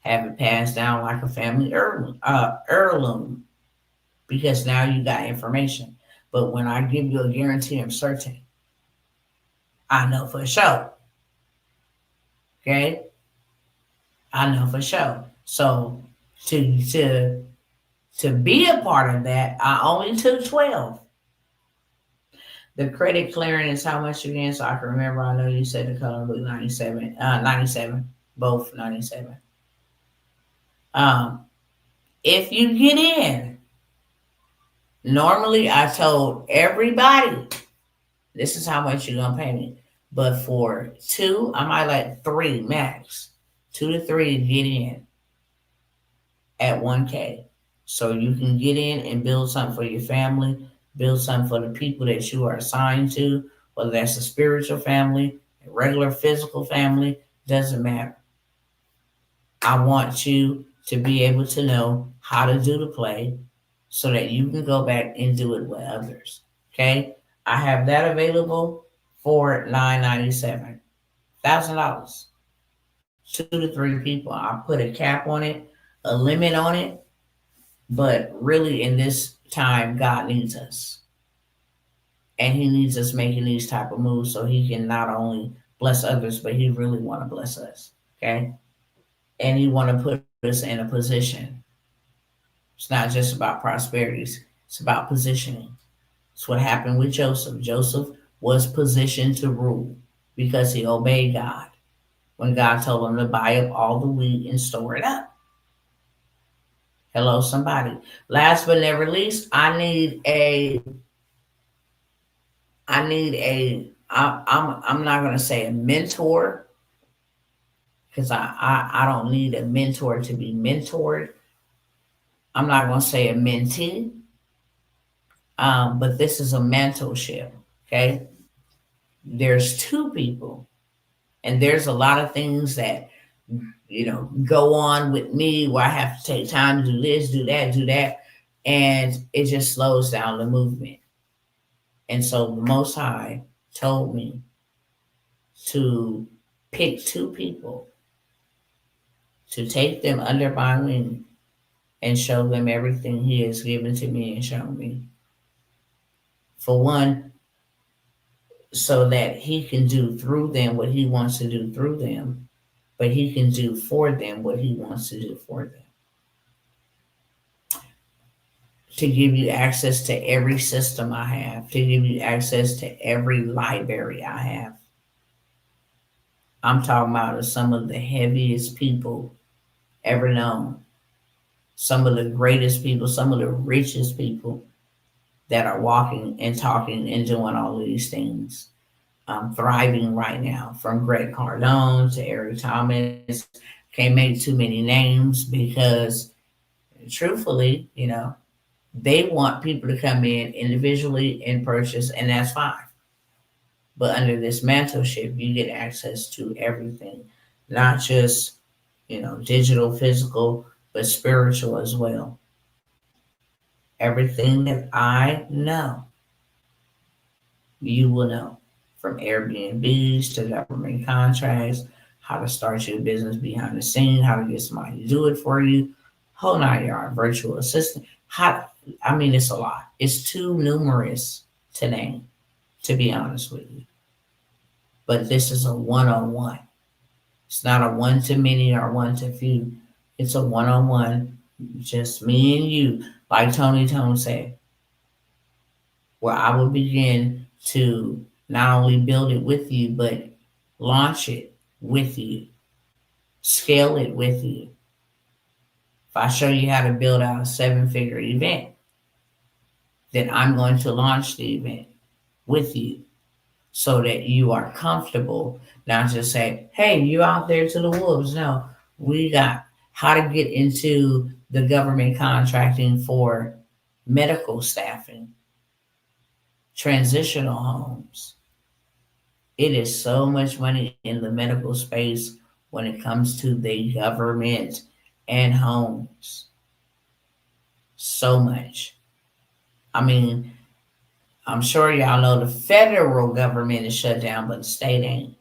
Have it passed down like a family heirloom because now you got information. But when I give you a guarantee I'm certain, I know for sure. Okay, I know for sure. So to be a part of that, I only took 12. The credit clearing is how much again? So I can remember. I know you said the color book 97, 97, both 97. Um, if you get in, normally I told everybody this is how much you're gonna pay me. But for two, I might like three max, 2 to 3 to get in at 1K. So you can get in and build something for your family, build something for the people that you are assigned to, whether that's a spiritual family, a regular physical family, doesn't matter. I want you to be able to know how to do the play so that you can go back and do it with others. Okay? I have that available for $997,000. 2 to 3 people. I put a cap on it, a limit on it, but really in this time, God needs us. And he needs us making these type of moves so he can not only bless others, but he really want to bless us. Okay? And he want to put us in a position. It's not just about prosperity. It's about positioning. It's what happened with Joseph. Joseph was positioned to rule because he obeyed God when God told him to buy up all the wheat and store it up. Hello, somebody. Last but never least, I'm not gonna say a mentor because I don't need a mentor to be mentored. I'm not gonna say a mentee, but this is a mentorship. Okay, there's two people, and there's a lot of things that go on with me where I have to take time to do this, do that, and it just slows down the movement. And so the Most High told me to pick two people to take them under my wing and show them everything He has given to me and shown me. For one, so that He can do through them what He wants to do through them, but He can do for them what He wants to do for them. To give you access to every system I have, to give you access to every library I have. I'm talking about some of the heaviest people ever known, some of the greatest people, some of the richest people that are walking and talking and doing all of these things. Thriving right now, from Greg Cardone to Eric Thomas. Can't make too many names because, truthfully, they want people to come in individually and purchase, and that's fine. But under this mentorship, you get access to everything, not just, digital, physical, but spiritual as well. Everything that I know, you will know, from Airbnbs to government contracts, how to start your business behind the scene, how to get somebody to do it for you, whole 9 yard virtual assistant. It's a lot. It's too numerous to name, to be honest with you. But this is a one-on-one. It's not a one to many or one to few. It's a one-on-one, just me and you, like Tony Tone said, where I will begin to not only build it with you, but launch it with you, scale it with you. If I show you how to build out a 7-figure event, then I'm going to launch the event with you so that you are comfortable. Not just say, hey, you out there to the wolves. No, we got how to get into the government contracting for medical staffing, transitional homes. It is so much money in the medical space when it comes to the government and homes. So much. I mean, I'm sure y'all know the federal government is shut down, but the state ain't.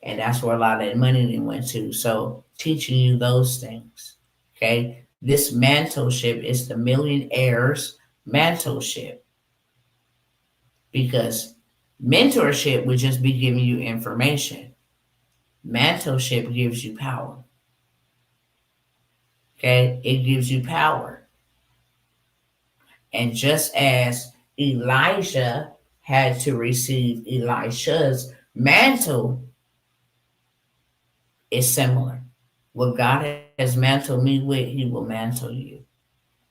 And that's where a lot of that money then went to. So teaching you those things. Okay. This mentorship is the millionaires mentorship, because mentorship would just be giving you information. Mentorship gives you power. Okay. It gives you power. And just as Elijah had to receive Elisha's mantle, is similar. What God has mantled me with, He will mantle you.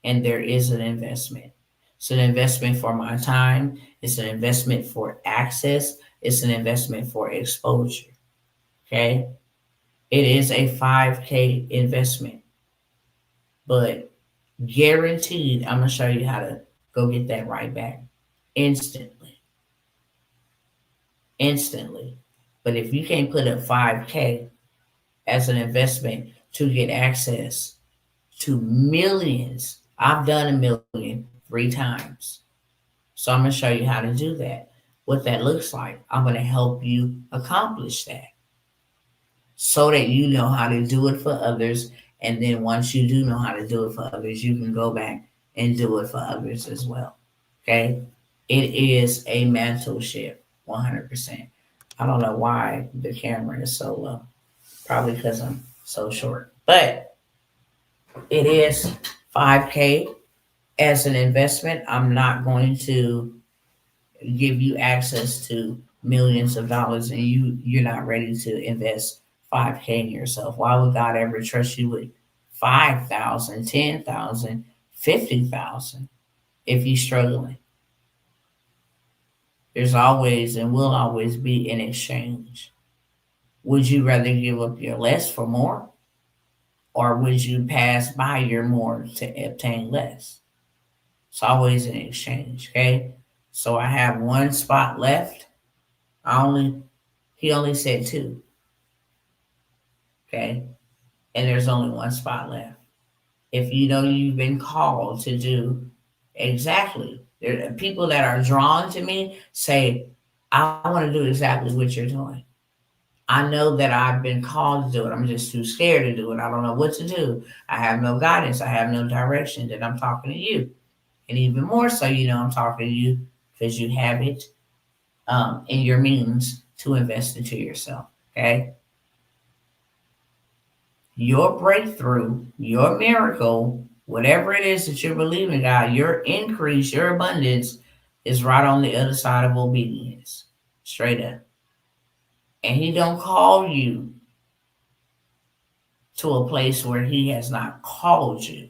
And there is an investment. It's an investment for my time, it's an investment for access, it's an investment for exposure. Okay? It is a 5K investment, but guaranteed, I'm going to show you how to go get that right back instantly. Instantly. But if you can't put up 5K as an investment to get access to millions, I've done a million 3 times. So I'm going to show you how to do that. What that looks like. I'm going to help you accomplish that so that you know how to do it for others. And then once you do know how to do it for others, you can go back and do it for others as well. Okay? It is a mentorship, 100%. I don't know why the camera is so low. Probably because I'm so short. But it is 5K as an investment. I'm not going to give you access to millions of dollars and you're not ready to invest 5K in yourself. Why would God ever trust you with 5,000, 10,000, 50,000 if you're struggling? There's always and will always be an exchange. Would you rather give up your less for more, or would you pass by your more to obtain less? It's always an exchange, okay? So I have one spot left. He only said 2, okay? And there's only one spot left. If you know you've been called to do exactly, there are people that are drawn to me say, I want to do exactly what you're doing. I know that I've been called to do it. I'm just too scared to do it. I don't know what to do. I have no guidance. I have no direction. Then I'm talking to you. And even more so, I'm talking to you because you have it in your means to invest into yourself. Okay. Your breakthrough, your miracle, whatever it is that you're believing, God, your increase, your abundance is right on the other side of obedience. Straight up. And He don't call you to a place where He has not called you.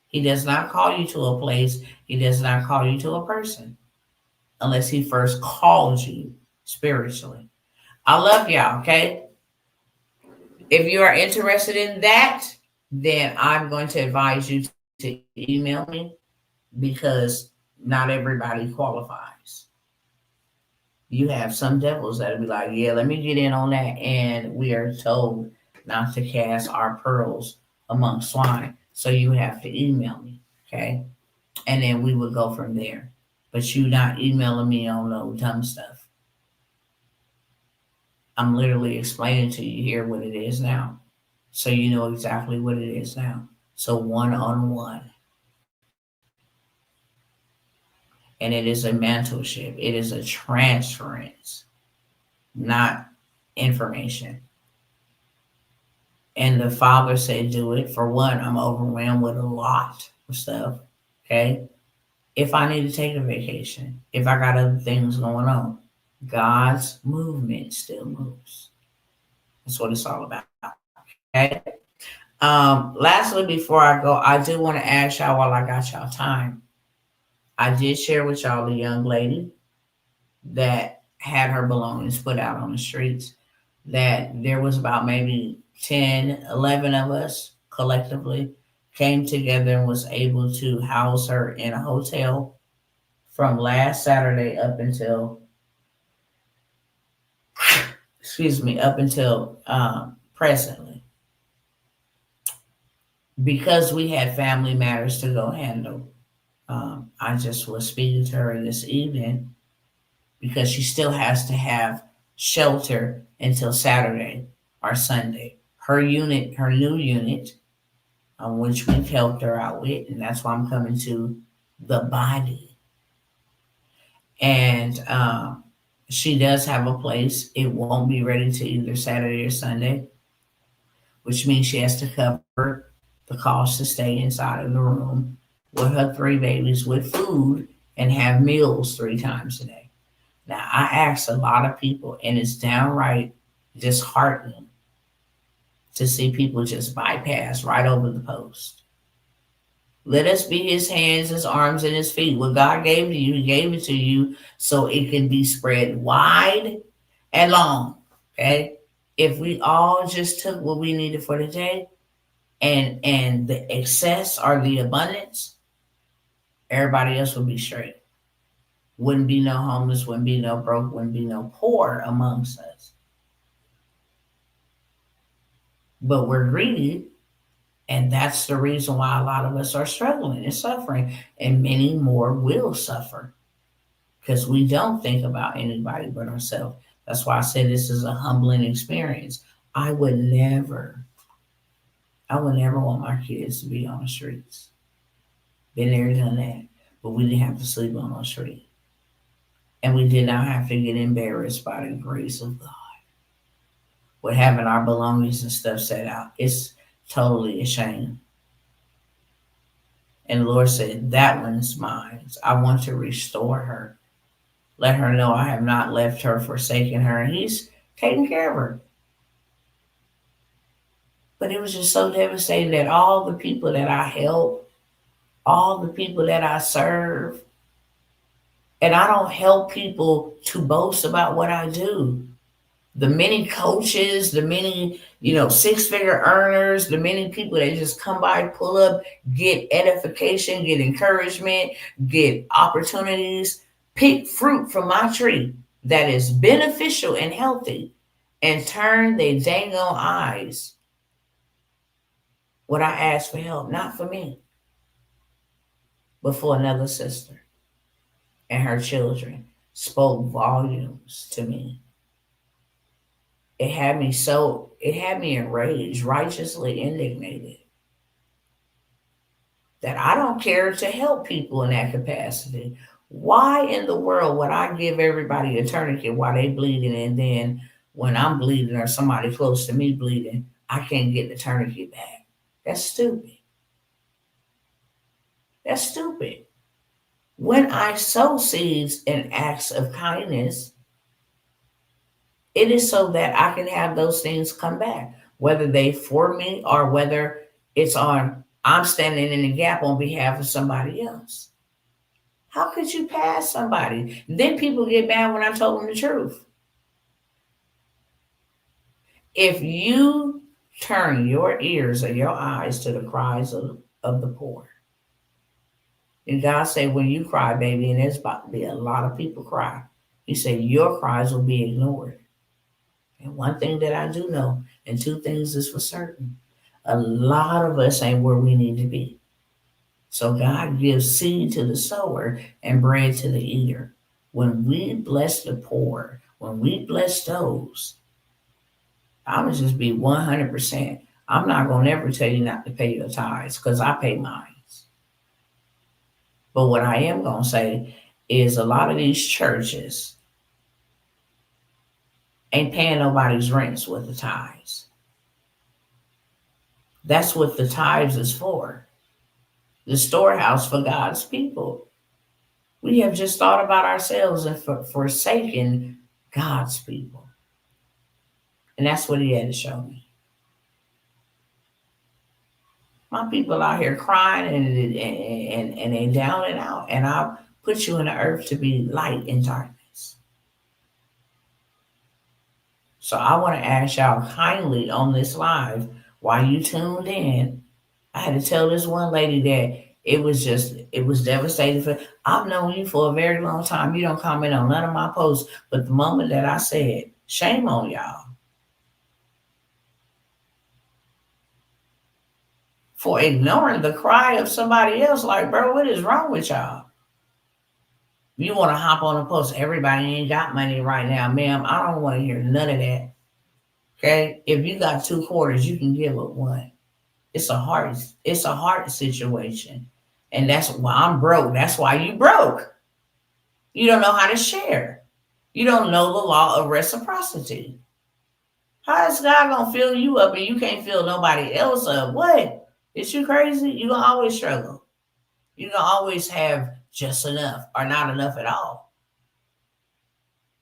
He does not call you to a place. He does not call you to a person unless He first calls you spiritually. I love y'all, okay? If you are interested in that, then I'm going to advise you to email me, because not everybody qualifies. You have some devils that'll be like, yeah, let me get in on that. And we are told not to cast our pearls among swine. So you have to email me, okay? And then we would go from there. But you not emailing me on no dumb stuff. I'm literally explaining to you here what it is now. So you know exactly what it is now. So one-on-one. And it is a mentorship. It is a transference, not information. And the Father said, do it. For one, I'm overwhelmed with a lot of stuff. Okay. If I need to take a vacation, if I got other things going on, God's movement still moves. That's what it's all about. Okay. Lastly, before I go, I do want to ask y'all while I got y'all time. I did share with y'all the young lady that had her belongings put out on the streets, that there was about maybe 10, 11 of us collectively came together and was able to house her in a hotel from last Saturday up until, excuse me, up until presently, because we had family matters to go handle. I just was speaking to her this evening because she still has to have shelter until Saturday or Sunday. Her new unit, which we've helped her out with, and that's why I'm coming to the body. And she does have a place. It won't be ready to either Saturday or Sunday, which means she has to cover the cost to stay inside of the room with her three babies with food and have meals three times a day. Now, I ask a lot of people, and it's downright disheartening to see people just bypass right over the post. Let us be his hands, his arms, and his feet. What God gave to you, he gave it to you so it can be spread wide and long. Okay? If we all just took what we needed for the day and the excess or the abundance, everybody else would be straight. Wouldn't be no homeless, wouldn't be no broke, wouldn't be no poor amongst us. But we're greedy, and that's the reason why a lot of us are struggling and suffering, and many more will suffer because we don't think about anybody but ourselves. That's why I said this is a humbling experience. I would never, I would never want my kids to be on the streets. Been there, done that. But we didn't have to sleep on the street. And we did not have to get embarrassed by the grace of God with having our belongings and stuff set out. It's totally a shame. And the Lord said, that one's mine. I want to restore her. Let her know I have not left her, forsaken her. And he's taking care of her. But it was just so devastating that all the people that I help, all the people that I serve, and I don't help people to boast about what I do. The many coaches, the many, six-figure earners, the many people that just come by, pull up, get edification, get encouragement, get opportunities, pick fruit from my tree that is beneficial and healthy, and turn their dang on eyes when I ask for help, not for me, but for another sister and her children, spoke volumes to me. It had me enraged, righteously indignated, that I don't care to help people in that capacity. Why in the world would I give everybody a tourniquet while they bleeding, and then when I'm bleeding or somebody close to me bleeding, I can't get the tourniquet back? That's stupid. That's stupid. When I sow seeds and acts of kindness, it is so that I can have those things come back, whether they for me or whether it's on I'm standing in the gap on behalf of somebody else. How could you pass somebody? Then people get mad when I told them the truth. If you turn your ears or your eyes to the cries of the poor, and God said, when you cry, baby, and there's about to be a lot of people cry, he said, your cries will be ignored. And one thing that I do know, and two things is for certain, a lot of us ain't where we need to be. So God gives seed to the sower and bread to the eater. When we bless the poor, when we bless those, I'm going to just be 100%. I'm not going to ever tell you not to pay your tithes because I pay mine. But what I am going to say is a lot of these churches ain't paying nobody's rents with the tithes. That's what the tithes is for. The storehouse for God's people. We have just thought about ourselves and forsaken God's people. And that's what he had to show me. My people out here crying and they down and out. And I'll put you in the earth to be light in darkness. So I want to ask y'all kindly on this live, while you tuned in, I had to tell this one lady that it was devastating. I've known you for a very long time. You don't comment on none of my posts. But the moment that I said, shame on y'all. for ignoring the cry of somebody else. Like, bro, what is wrong with y'all? You want to hop on a post, everybody ain't got money right now, ma'am. I don't want to hear none of that. Okay? If you got 2 quarters, you can give up one. It's a hard situation. And that's why I'm broke. That's why you broke. You don't know how to share. You don't know the law of reciprocity. How is God gonna fill you up and you can't fill nobody else up? What? Is you crazy? You gonna always struggle. You gonna always have just enough or not enough at all.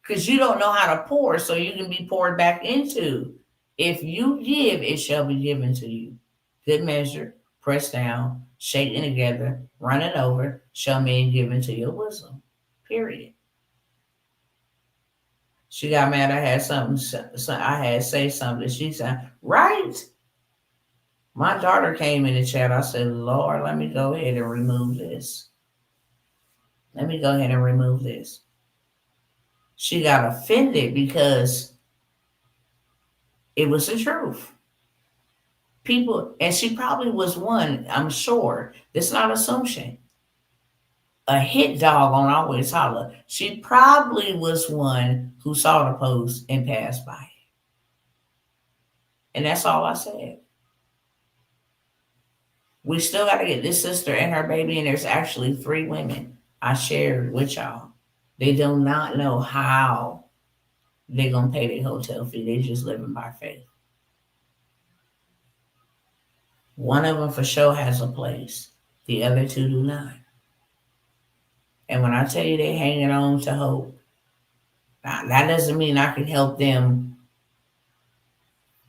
Because you don't know how to pour so you can be poured back into. If you give, it shall be given to you. Good measure, pressed down, shaken together, running over, shall be given to your bosom. Period. She got mad. I had something. I had say something. She said, "Right." My daughter came in the chat. I said, "Lord, let me go ahead and remove this. Let me go ahead and remove this." She got offended because it was the truth. People, and she probably was one. I'm sure. It's not assumption. A hit dog on Always Holler. She probably was one who saw the post and passed by it. And that's all I said. We still got to get this sister and her baby, and there's actually 3 women I shared with y'all. They do not know how they're going to pay their hotel fee. They just living by faith. One of them for sure has a place. The other 2 do not. And when I tell you they hanging on to hope, that doesn't mean I can help them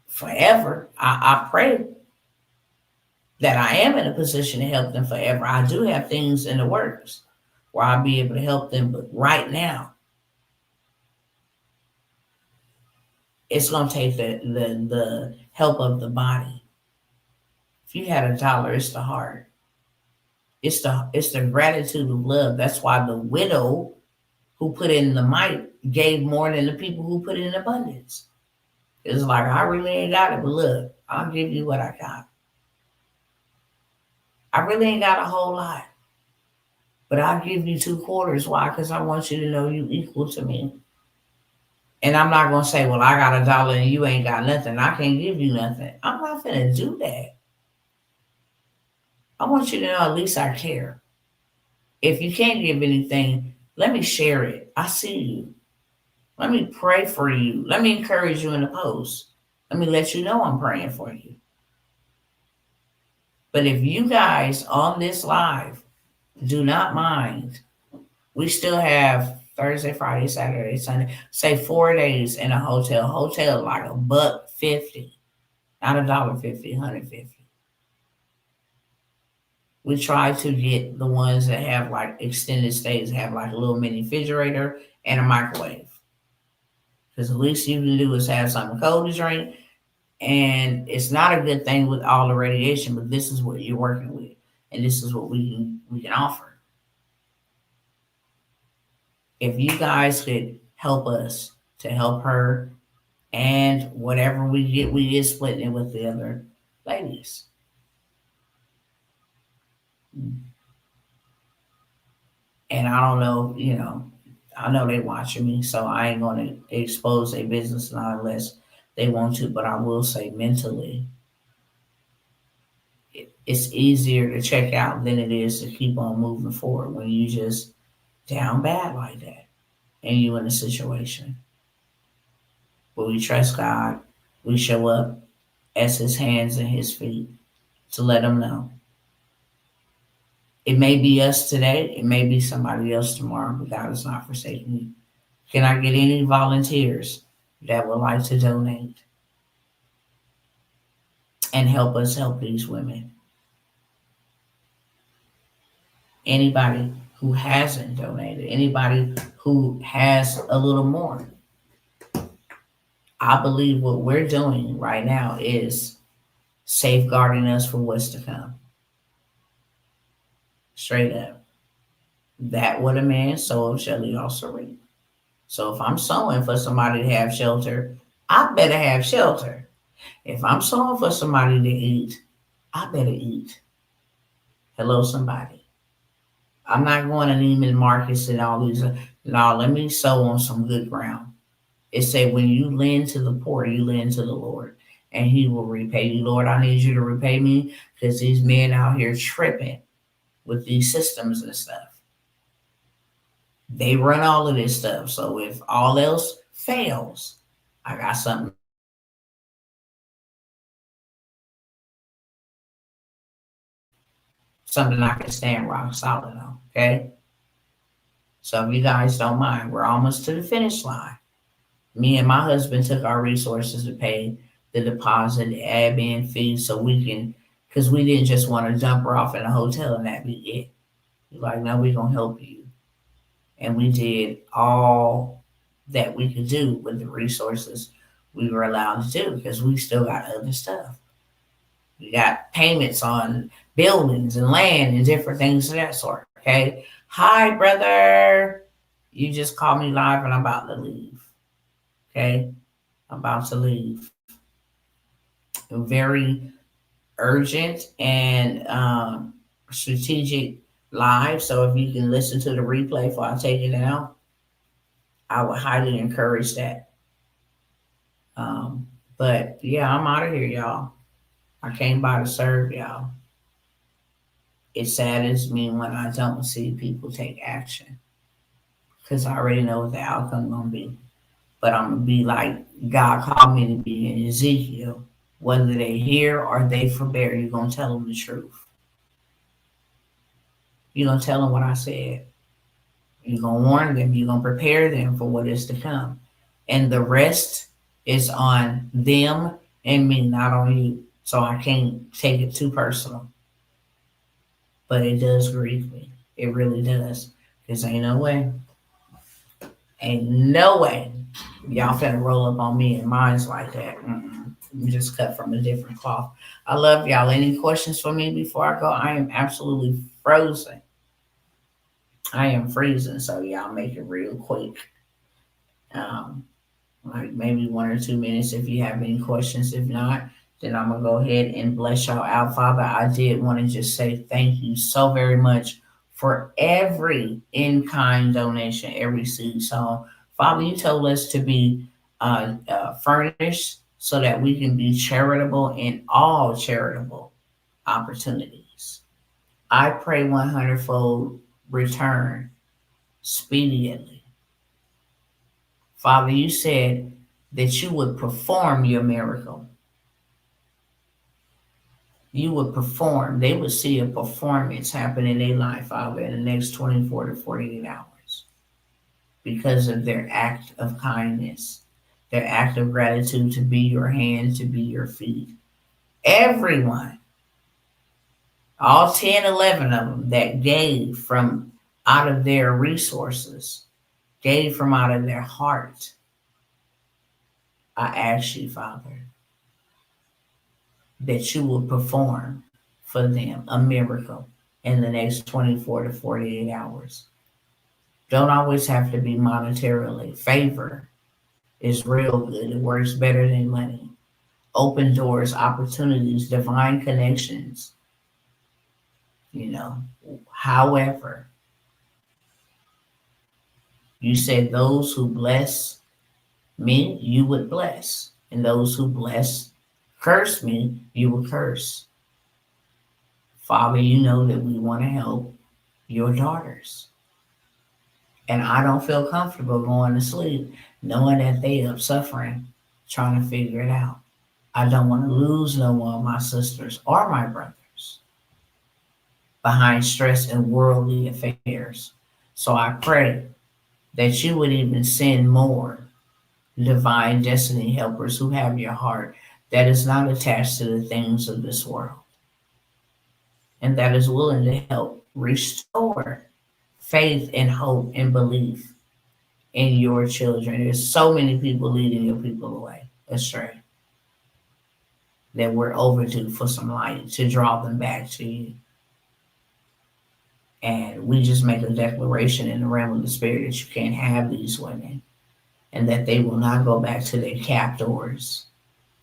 forever. I pray that I am in a position to help them forever. I do have things in the works where I'll be able to help them. But right now, it's going to take the help of the body. If you had $1, it's the heart. It's the gratitude of love. That's why the widow who put in the mite gave more than the people who put in abundance. It's like, I really ain't got it, but look, I'll give you what I got. I really ain't got a whole lot, but I'll give you 2 quarters. Why? Because I want you to know you equal to me. And I'm not going to say, well, I got $1 and you ain't got nothing. I can't give you nothing. I'm not going to do that. I want you to know at least I care. If you can't give anything, let me share it. I see you. Let me pray for you. Let me encourage you in the post. Let me let you know I'm praying for you. But if you guys on this live do not mind, we still have Thursday, Friday, Saturday, Sunday, say 4 days in a hotel. Hotel like $1.50, not $1.50, $1.50. We try to get the ones that have like extended stays, have like a little mini refrigerator and a microwave. Because the least you can do is have something cold to drink. And it's not a good thing with all the radiation, but this is what you're working with. And this is what we can offer. If you guys could help us to help her, and whatever we get splitting it with the other ladies. And I don't know, I know they watching me, so I ain't gonna expose their business not unless they want to. But I will say, mentally, it's easier to check out than it is to keep on moving forward when you just down bad like that and you in a situation. But we trust God. We show up as His hands and His feet to let Him know. It may be us today. It may be somebody else tomorrow, but God is not forsaking you. Can I get any volunteers that would like to donate and help us help these women? Anybody who hasn't donated, anybody who has a little more. I believe what we're doing right now is safeguarding us for what's to come. Straight up. That what a man sows shall he also reap. So if I'm sowing for somebody to have shelter, I better have shelter. If I'm sowing for somebody to eat, I better eat. Hello, somebody. I'm not going to Neiman Marcus and all these. No, let me sow on some good ground. It said, when you lend to the poor, you lend to the Lord, and He will repay you. Lord, I need you to repay me because these men out here tripping with these systems and stuff. They run all of this stuff. So if all else fails, I got something to fall back on. Something I can stand rock solid on. Okay. So if you guys don't mind, we're almost to the finish line. Me and my husband took our resources to pay the deposit, the admin fee, so we can, because we didn't just want to dump her off in a hotel and that be it. We're like, no, we're going to help you. And we did all that we could do with the resources we were allowed to do because we still got other stuff. We got payments on buildings and land and different things of that sort. Okay. Hi, brother. You just called me live and I'm about to leave. Okay. I'm about to leave. Very urgent and strategic live. So if you can listen to the replay before I take it down, I would highly encourage that. Um, but yeah, I'm out of here, y'all. I came by to serve y'all. It saddens me when I don't see people take action because I already know what the outcome gonna be. But I'm gonna be like God called me to be in Ezekiel. Whether they hear or they forbear, you're gonna tell them the truth. You're gonna tell them what I said. You're gonna warn them. You're gonna prepare them for what is to come, and the rest is on them and me, not on you. So I can't take it too personal, but it does grieve me. It really does, because ain't no way y'all finna roll up on me and minds like that. Mm-mm. We just cut from a different cloth. I love y'all. Any questions for me before I go? I am absolutely frozen. I am freezing, so y'all make it real quick. Um, like maybe 1 or 2 minutes if you have any questions. If not, then I'm gonna go ahead and bless y'all out. Father, I did want to just say thank you so very much for every in-kind donation, every seed sown. Father, you told us to be furnished so that we can be charitable in all charitable opportunities. I pray 100-fold return speedily. Father, you said that you would perform your miracle. You would perform. They would see a performance happen in their life, Father, in the next 24 to 48 hours because of their act of kindness, their act of gratitude to be your hands, to be your feet. Everyone, all 10, 11 of them that gave from out of their resources, gave from out of their heart, I ask you, Father, that you will perform for them a miracle in the next 24 to 48 hours. Don't always have to be monetarily. Favor is real good. It works better than money. Open doors, opportunities, divine connections, you know. However, you said those who bless me, you would bless. And those who curse me, you will curse. Father, you know that we want to help your daughters. And I don't feel comfortable going to sleep knowing that they are suffering, trying to figure it out. I don't want to lose no one of my sisters or my brothers behind stress and worldly affairs. So I pray that you would even send more divine destiny helpers who have your heart that is not attached to the things of this world and that is willing to help restore faith and hope and belief in your children. There's so many people leading your people away astray that we're overdue for some light to draw them back to you. And we just make a declaration in the realm of the spirit that you can't have these women and that they will not go back to their captors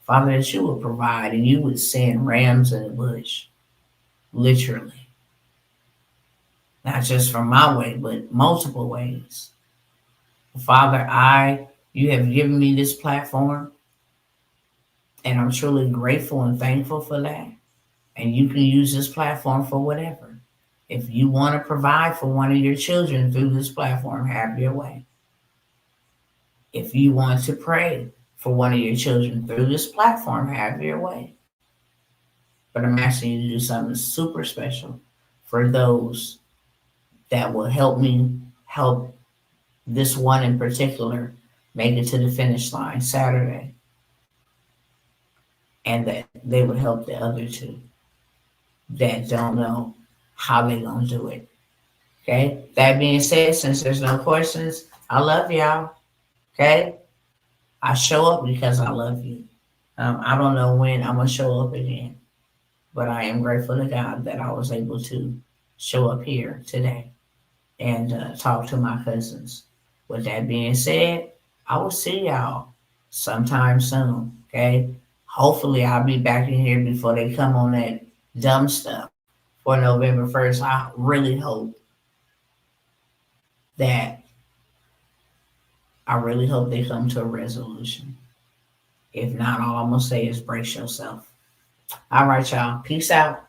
Father, that you would provide and you would send rams in the bush, literally, not just from my way, but multiple ways. Father, you have given me this platform, and I'm truly grateful and thankful for that. And you can use this platform for whatever. If you want to provide for one of your children through this platform, have your way. If you want to pray for one of your children through this platform, have your way. But I'm asking you to do something super special for those that will help me help this one in particular make it to the finish line Saturday, and that they would help the other two that don't know how they gonna do it. Okay. That being said, since there's no questions, I love y'all. Okay. I show up because I love you. I don't know when I'm gonna show up again, but I am grateful to God that I was able to show up here today and talk to my cousins. With that being said, I will see y'all sometime soon. Okay. Hopefully, I'll be back in here before they come on that dumb stuff for November 1st. I really hope that they come to a resolution. If not, all I'm gonna say is brace yourself. All right, y'all. Peace out.